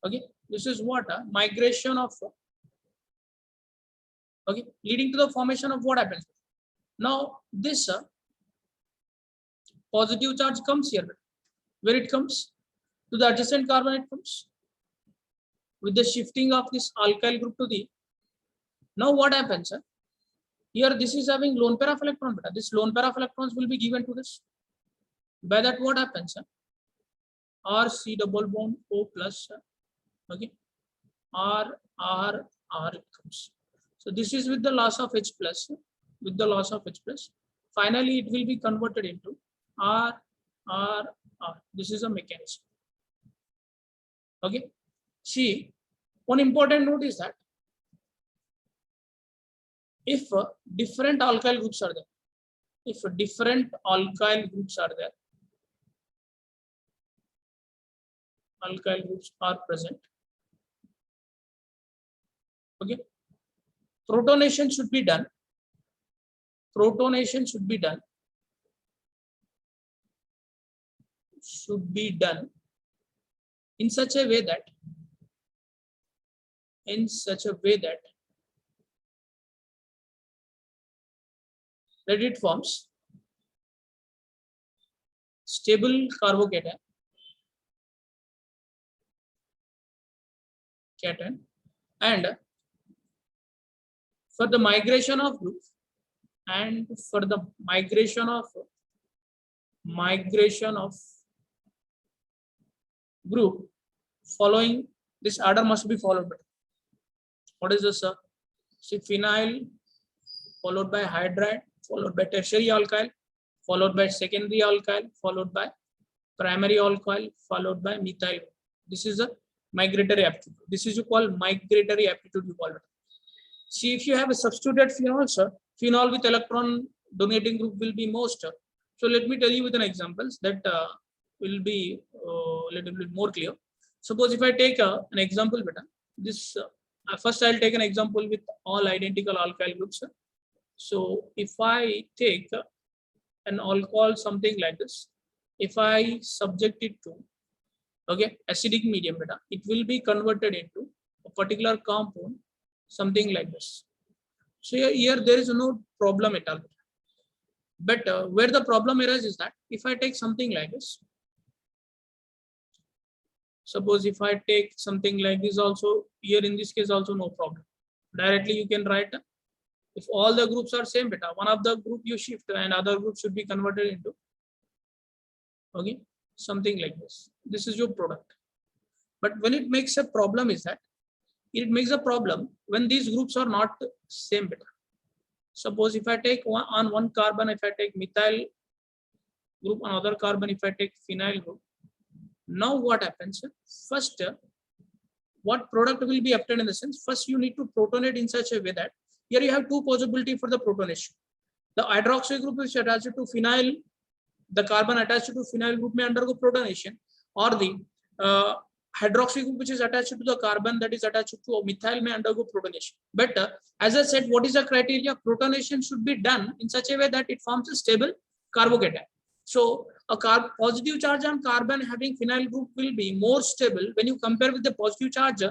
Okay, this is what migration of. Okay, leading to the formation of what happens. Now this positive charge comes here. Where it comes? To the adjacent carbon it comes. With the shifting of this alkyl group to the. Now what happens? Here this is having lone pair of electron. This lone pair of electrons will be given to this. By that what happens? RC double bond O plus. Okay. R it comes. So this is with the loss of H plus. With the loss of H plus. Finally it will be converted into R. This is a mechanism. Okay. See, one important note is that if different alkyl groups are there, alkyl groups are present. Okay. Protonation should be done. In such a way that it forms stable carbocation and for the migration of group following this order must be followed by. What is this? See, phenyl followed by hydride, followed by tertiary alkyl, followed by secondary alkyl, followed by primary alkyl, followed by methyl. This is a migratory aptitude. This is called migratory aptitude. You call it. See, if you have a substituted phenol, phenol with electron donating group will be most. So let me tell you with an examples that will be a little bit more clear. Suppose if I take an example, beta, this first I'll take an example with all identical alkyl groups. So if I take an alcohol something like this, if I subject it to acidic medium, beta, it will be converted into a particular compound something like this. So here there is no problem at all. But where the problem arises is that if I take something like this, suppose if I take something like this also, here in this case also no problem. Directly you can write, if all the groups are same, beta, one of the group you shift and other group should be converted into something like this. This is your product. But when it makes a problem is that it makes a problem when these groups are not same, beta. Suppose if I take on one carbon, if I take methyl group, another carbon, if I take phenyl group. Now what happens? First, what product will be obtained in the sense? First, you need to protonate in such a way that here you have two possibilities for the protonation. The hydroxy group is attached to phenyl, the carbon attached to phenyl group may undergo protonation, or the hydroxy group which is attached to the carbon that is attached to methyl may undergo protonation. But as I said, what is the criteria? Protonation should be done in such a way that it forms a stable carbocation. So a positive charge on carbon having phenyl group will be more stable when you compare with the positive charge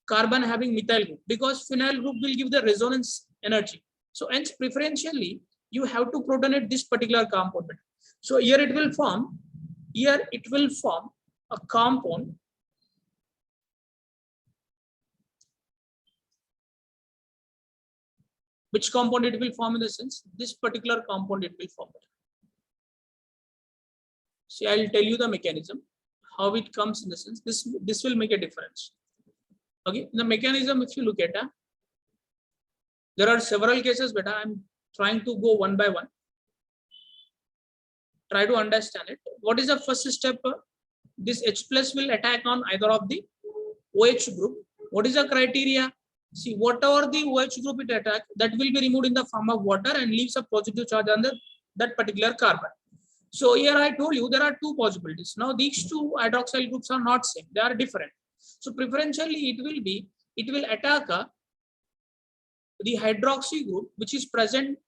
carbon having methyl group, because phenyl group will give the resonance energy. So hence preferentially you have to protonate this particular compound. So here it will form a compound which compound it will form in the sense this particular compound it will form. See, I'll tell you the mechanism, how it comes in the sense this will make a difference. Okay, the mechanism, if you look at there are several cases, but I'm trying to go one by one. Try to understand it. What is the first step? This H plus will attack on either of the OH group. What is the criteria? See, whatever the OH group it attack, that will be removed in the form of water and leaves a positive charge on that particular carbon. So here I told you there are two possibilities. Now these two hydroxyl groups are not same; they are different. So preferentially it will attack the hydroxy group which is present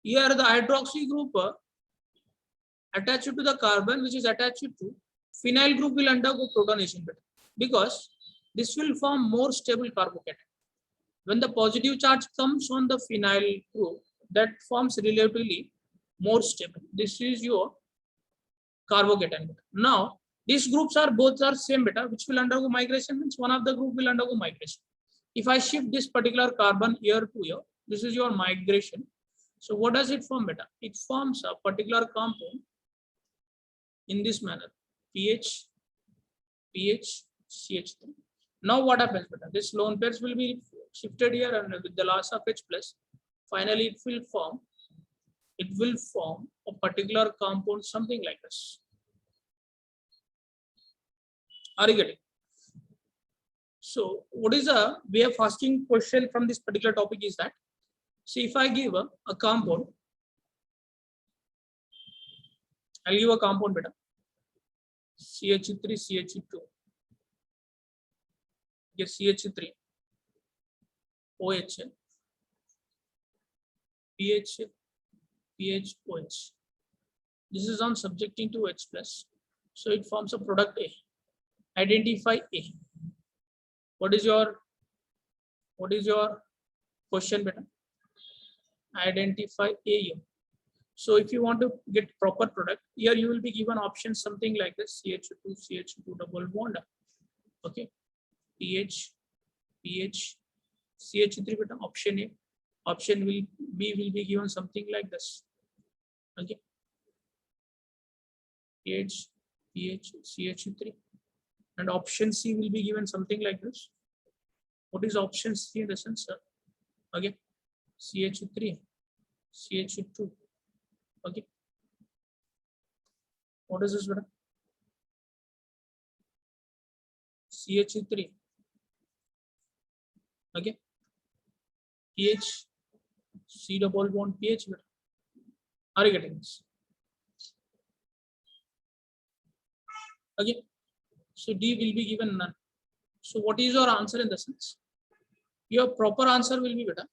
here. The hydroxy group attached to the carbon which is attached to phenyl group will undergo protonation because this will form more stable carbocation. When the positive charge comes on the phenyl group, that forms relatively more stable. This is your carbocation. Now these groups are both are same beta, which will undergo migration, means one of the group will undergo migration. If I shift this particular carbon here to here, this is your migration. So what does it form beta? It forms a particular compound in this manner, PH, CH3. Now what happens beta? This lone pairs will be shifted here and with the loss of H plus, finally it will form a particular compound, something like this. Are you getting? So what is a way of asking question from this particular topic is that, see, if I give a compound, I'll give a compound beta, CH3, CH2, get CH3, OH, PH, OH. This is on subjecting to H plus. So it forms a product A. Identify A. What is your question beta? Identify A here. So if you want to get proper product, here you will be given options something like this, CH2 double bond. Okay, PH, CH3 beta, option A. Option B will be given something like this. Okay, PH, CH3. And option C will be given something like this. What is option C in the sense? Okay, CH3, CH2. Okay, what is this beta? CH3. Okay, PH, C double bond PH beta. Are you getting this? Okay, so D will be given none. So what is your answer in the sense? Your proper answer will be beta.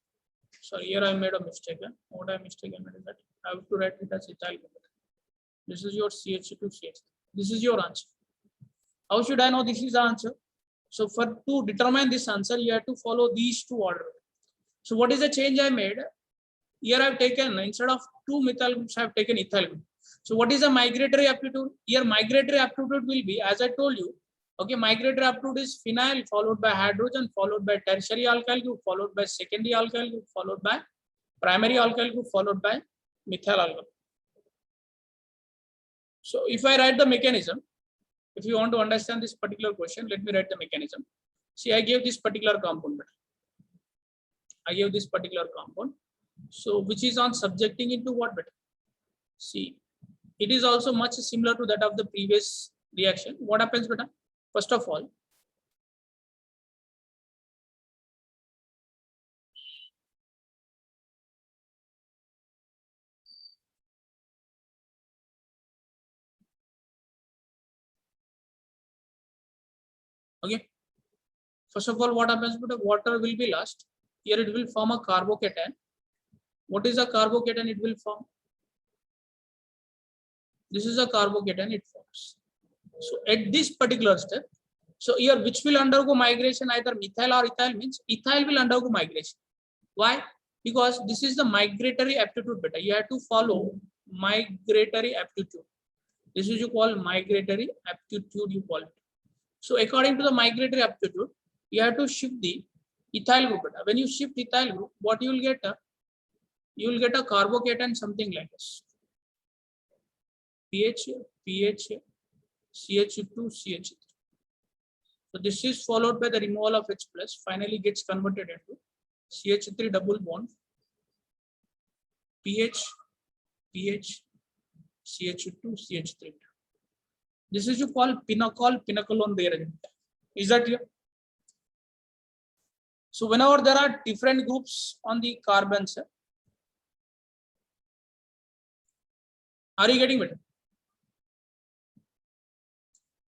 Sorry, here I made a mistake. What I mistake I made is that I have to write it as ethyl group. This is your CH2 CH. This is your answer. How should I know this is the answer? So to determine this answer, you have to follow these two orders. So what is the change I made? Here I've taken, instead of two methyl groups, I've taken ethyl group. So what is the migratory aptitude? Here migratory aptitude will be, as I told you, okay, migratory aptitude is phenyl followed by hydrogen, followed by tertiary alkyl group, followed by secondary alkyl group, followed by primary alkyl group, followed by methyl alkyl. So if I write the mechanism, if you want to understand this particular question, let me write the mechanism. See, I gave this particular compound. I gave this particular compound. So which is on subjecting into what beta? See, it is also much similar to that of the previous reaction. What happens beta? First of all, okay. First of all, what happens beta? Water will be lost. Here it will form a carbocation. What is a carbocation it will form? This is a carbocation it forms. So at this particular step, so here which will undergo migration, either methyl or ethyl, means ethyl will undergo migration. Why? Because this is the migratory aptitude beta. You have to follow migratory aptitude. This is you call migratory aptitude, you call it. So according to the migratory aptitude, you have to shift the ethyl group beta. When you shift ethyl group, what you will get? You will get a carbocation something like this. PH, CH2, CH3. So this is followed by the removal of H plus, finally gets converted into CH3 double bond pH, CH2, CH3. This is you call pinnacle-pinnacle rearrangement. Is that clear? So whenever there are different groups on the carbons, are you getting it?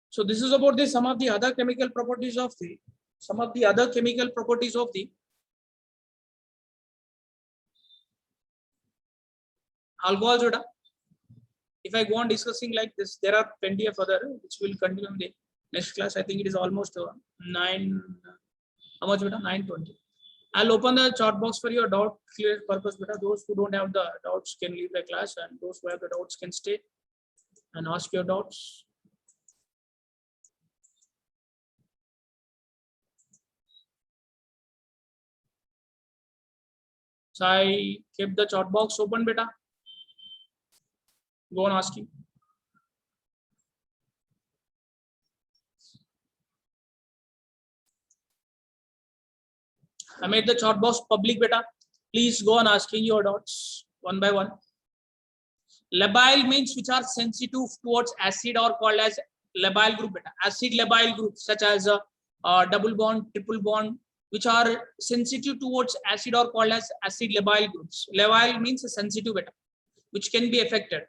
So this is about some of the other chemical properties of the alcohols. If I go on discussing like this, there are plenty of other which will continue in the next class. I think it is almost 9. How much, beta? 9:20. I'll open the chat box for your doubt clear purpose, beta. Those who don't have the doubts can leave the class, and those who have the doubts can stay and ask your doubts. So I kept the chat box open, beta. Go on asking. I made the chat box public, beta. Please go on asking your doubts one by one. Labile means which are sensitive towards acid or called as labile group, beta. Acid labile groups such as double bond, triple bond, which are sensitive towards acid or called as acid labile groups. Labile means sensitive, beta, which can be affected.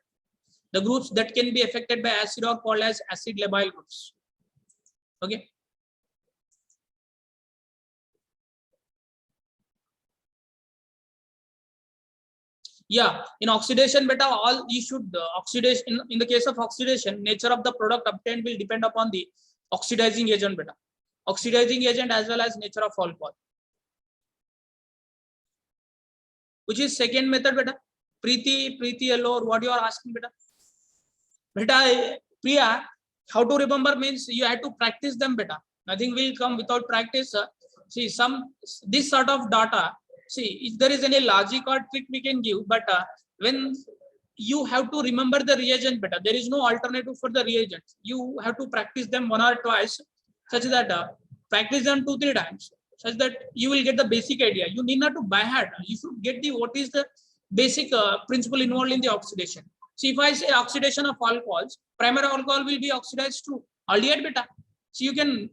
The groups that can be affected by acid are called as acid labile groups. Okay. Yeah, in oxidation, beta, all you should oxidation in the case of oxidation, nature of the product obtained will depend upon the oxidizing agent, beta. Oxidizing agent as well as nature of alcohol. Which is second method, beta? Preeti Allure, what you are asking, beta? Beta, Priya, how to remember means you have to practice them, beta. Nothing will come without practice. See, this sort of data. See, if there is any logic or trick we can give, but when you have to remember the reagent, beta, there is no alternative for the reagent. You have to practice them 1 or twice, such that practice them 2-3 times, such that you will get the basic idea. You need not to by heart. You should get what is the basic principle involved in the oxidation. See, if I say oxidation of alcohols, primary alcohol will be oxidized to aldehyde, beta. So you can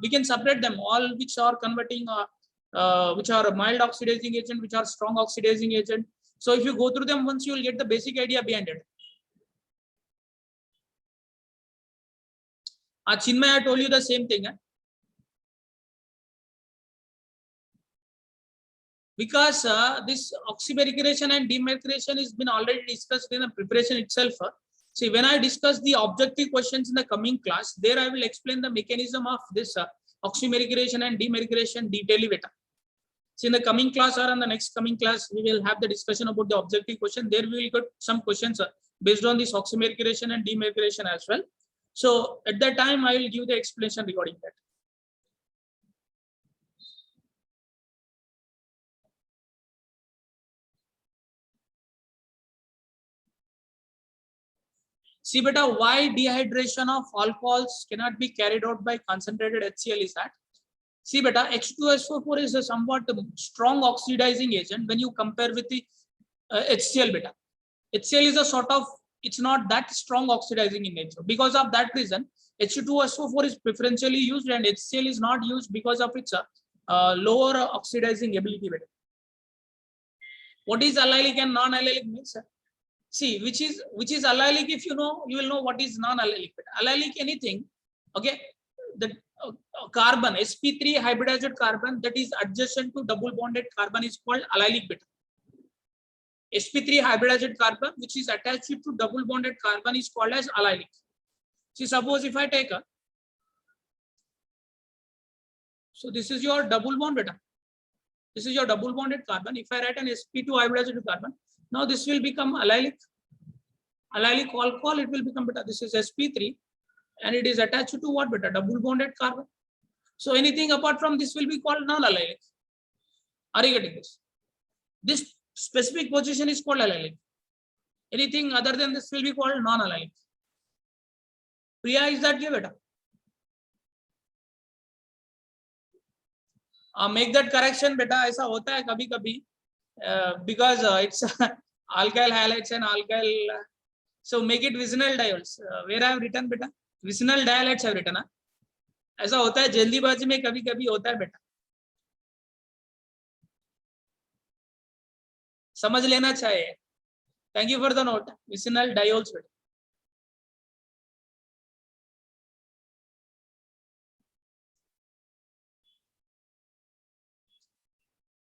we can separate them all, which are converting. Which are a mild oxidizing agent, which are strong oxidizing agent. So if you go through them once, you will get the basic idea behind it. Chinmay, I told you the same thing. Because this oxymercuration and demercuration has been already discussed in the preparation itself. See, when I discuss the objective questions in the coming class, there I will explain the mechanism of this oxymercuration and demercuration detailedly, beta. So in the coming class or in the next coming class, we will have the discussion about the objective question. There we will get some questions based on this oxymercuration and demercuration as well. So at that time, I will give the explanation regarding that. See, beta, why dehydration of alcohols cannot be carried out by concentrated HCl is that? See, beta, H2SO4 is a somewhat strong oxidizing agent when you compare with the HCl, beta. HCl is a sort of, it's not that strong oxidizing in nature. Because of that reason, H2SO4 is preferentially used and HCl is not used because of its lower oxidizing ability, beta. What is allylic and non-allylic means? See, which is allylic, if you know, you will know what is non-allylic. Allylic anything, okay, the carbon, sp3 hybridized carbon that is adjacent to double bonded carbon is called allylic, beta. sp3 hybridized carbon which is attached to double bonded carbon is called as allylic. See, suppose if I take so this is your double bond, beta. This is your double bonded carbon. If I write an sp2 hybridized carbon, now this will become allylic alcohol, it will become, beta, this is sp3 and it is attached to what, beta? Double bonded carbon. So anything apart from this will be called non-allylic. Are you getting this? This specific position is called allylic. Anything other than this will be called non-allylic. Priya, is that clear, beta? Make that correction, beta. ऐसा होता है कभी-कभी because it's alkyl halides and alkyl. So make it vicinal diols. Where I have written beta? Vicinal diols have written. ऐसा होता है जल्दीबाजी में, कभी कभी होता है बेटा, समझ लेना चाहिए. Thank you for the note. Vicinal diols बेटा.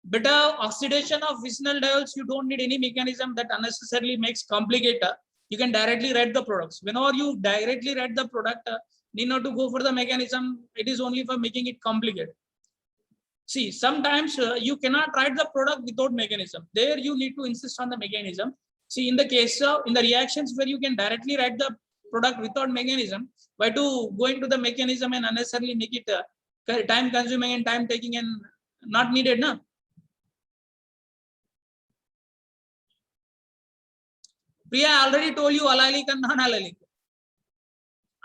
Beta, oxidation of vicinal diols, you don't need any mechanism that unnecessarily makes complicated. You can directly write the products. Whenever you directly write the product, need not to go for the mechanism. It is only for making it complicated. See, sometimes you cannot write the product without mechanism. There you need to insist on the mechanism. See, in the case of, in the reactions where you can directly write the product without mechanism, why to go into the mechanism and unnecessarily make it time consuming and time taking and not needed, na? Priya, I already told you allylic and non-allylic.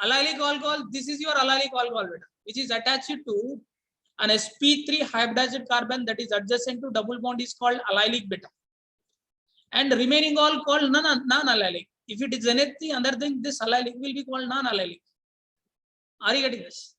Allylic alcohol, this is your allylic alcohol, which is attached to an sp3 hybridized carbon that is adjacent to double bond is called allylic beta. And remaining all called non-allylic. If it is anything other than this, allylic will be called non-allylic. Are you getting this?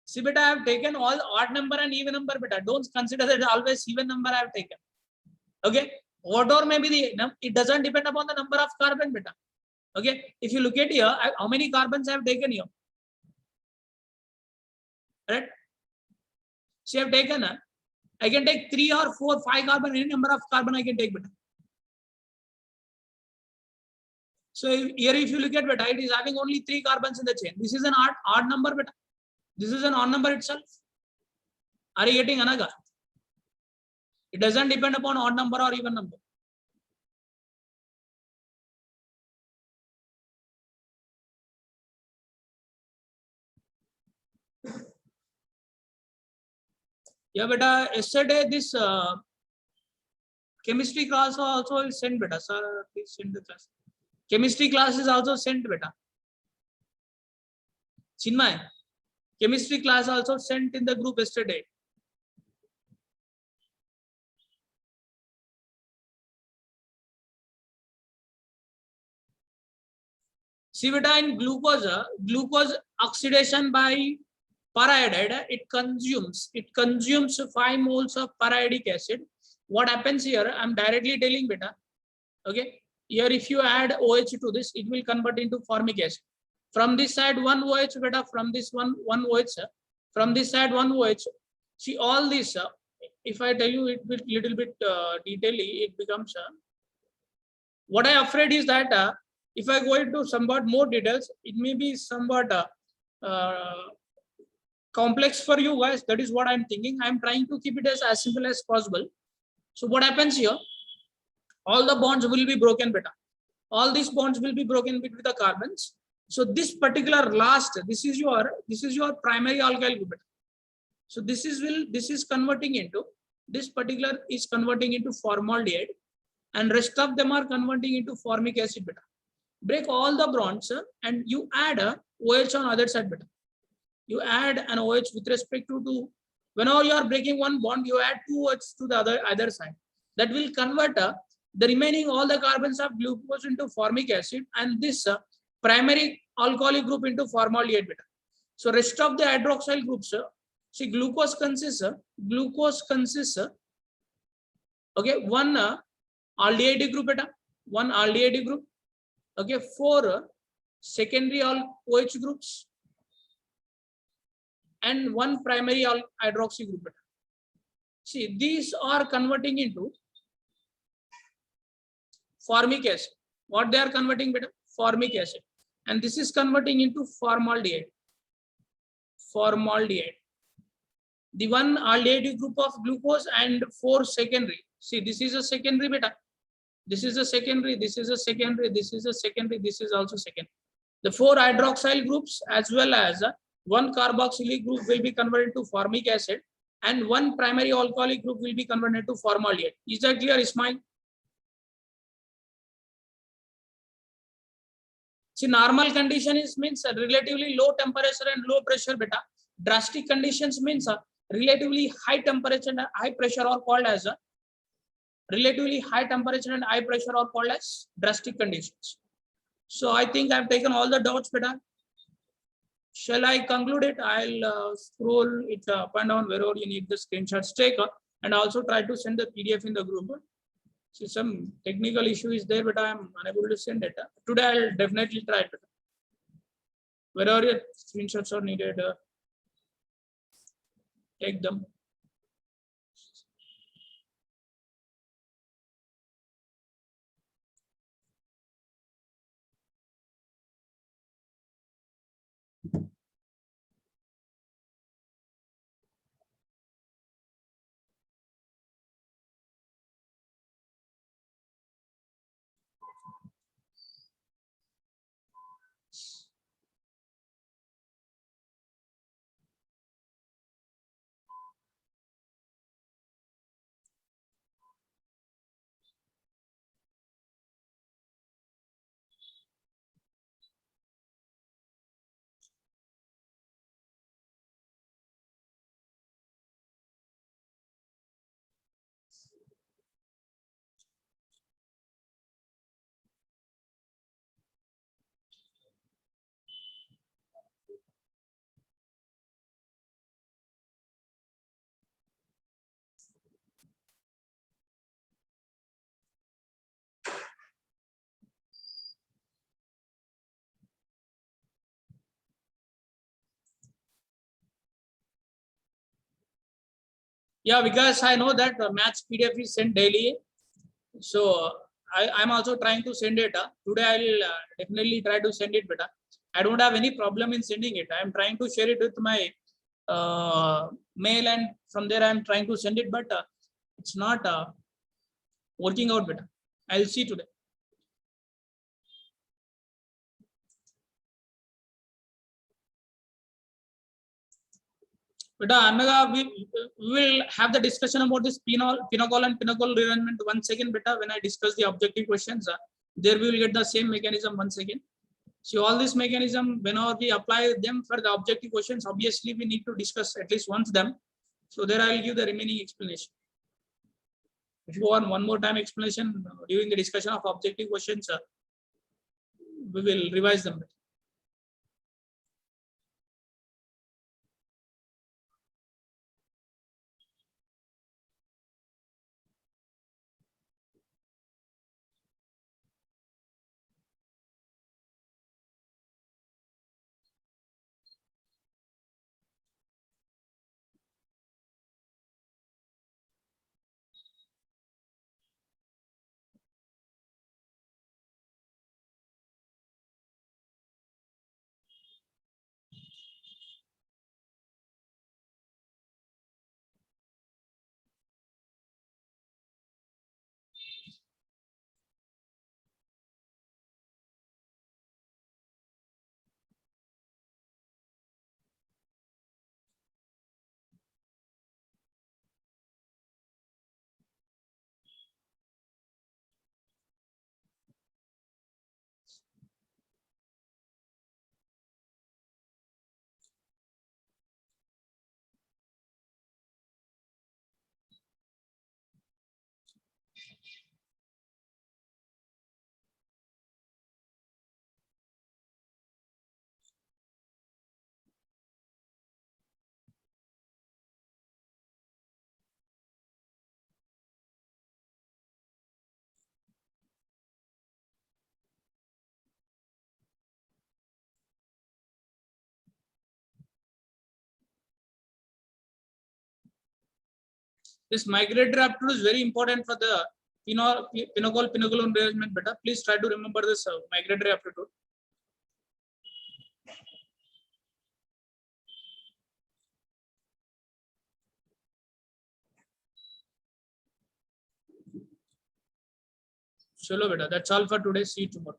See, beta, I have taken all odd number and even number, beta. Don't consider that always even number I have taken. Okay. Whatever may be the, it doesn't depend upon the number of carbon, beta. Okay. If you look at here, how many carbons I have taken here? Right. So I have taken, I can take 3 or 4, 5 carbon, any number of carbon I can take, beta. So here, if you look at beta, it is having only 3 carbons in the chain. This is an odd number, beta. This is an odd number itself. Are you getting Anaga? It doesn't depend upon odd number or even number. Yeah, beta. Yesterday this chemistry class also is sent, beta. Sir, please send the class. Chemistry class is also sent, beta. Chinmay, chemistry class also sent in the group yesterday. See, beta, in glucose oxidation by periodide, it consumes 5 moles of periodic acid. What happens here? I'm directly telling, beta. Okay, here if you add OH to this, it will convert into formic acid. From this side, 1 OH, beta. From this one OH. From this side, 1 OH. See, all this. If I tell you it with little bit detailedly, it becomes. What I am afraid is that if I go into somewhat more details, it may be somewhat complex for you guys. That is what I'm thinking. I'm trying to keep it as simple as possible. So what happens here? All the bonds will be broken, beta. All these bonds will be broken between the carbons. So this particular last, this is your primary alkyl group, beta. So this is converting into, this particular is converting into formaldehyde, and rest of them are converting into formic acid, beta. Break all the bonds and you add a OH on other side, beta. You add an OH with respect to whenever you are breaking one bond, you add 2 OH to the other side. That will convert the remaining all the carbons of glucose into formic acid, and this primary alcoholic group into formaldehyde, beta. So rest of the hydroxyl groups, see, glucose consists okay, one aldehyde group, beta, one aldehyde group, okay, 4 secondary OH groups, and 1 primary hydroxy group, beta. See, these are converting into formic acid. What they are converting, beta? Formic acid. And this is converting into formaldehyde. Formaldehyde. The 1 aldehyde group of glucose and 4 secondary. See, this is a secondary, beta. This is a secondary, this is a secondary, this is a secondary, this is also secondary. The 4 hydroxyl groups as well as 1 carboxylic group will be converted to formic acid, and 1 primary alcoholic group will be converted to formaldehyde. Is that clear, Ismail? See, normal condition is means a relatively low temperature and low pressure beta. Drastic conditions means a relatively high temperature and high pressure are called as a relatively high temperature and high pressure are called as drastic conditions. So I think I've taken all the doubts beta. Shall I conclude it? I'll scroll it up and down wherever you need the screenshots take and also try to send the PDF in the group. See, some technical issue is there, but I am unable to send it. Today I'll definitely try it. Wherever your screenshots are needed, take them. Yeah, because I know that the match PDF is sent daily. So I'm also trying to send it. Today I'll definitely try to send it better. I don't have any problem in sending it. I'm trying to share it with my mail, and from there I'm trying to send it, but it's not working out better. I'll see today. But Anaga, we will have the discussion about this pinochle and pinochle rearrangement once again better when I discuss the objective questions. There we will get the same mechanism once again. So all this mechanism, whenever we apply them for the objective questions, obviously we need to discuss at least once them. So there I will give the remaining explanation. If you want one more time explanation during the discussion of objective questions, we will revise them. This migratory aptitude is very important for the pinochle rearrangement beta. Please try to remember this migratory aptitude. Chalo beta, that's all for today. See you tomorrow.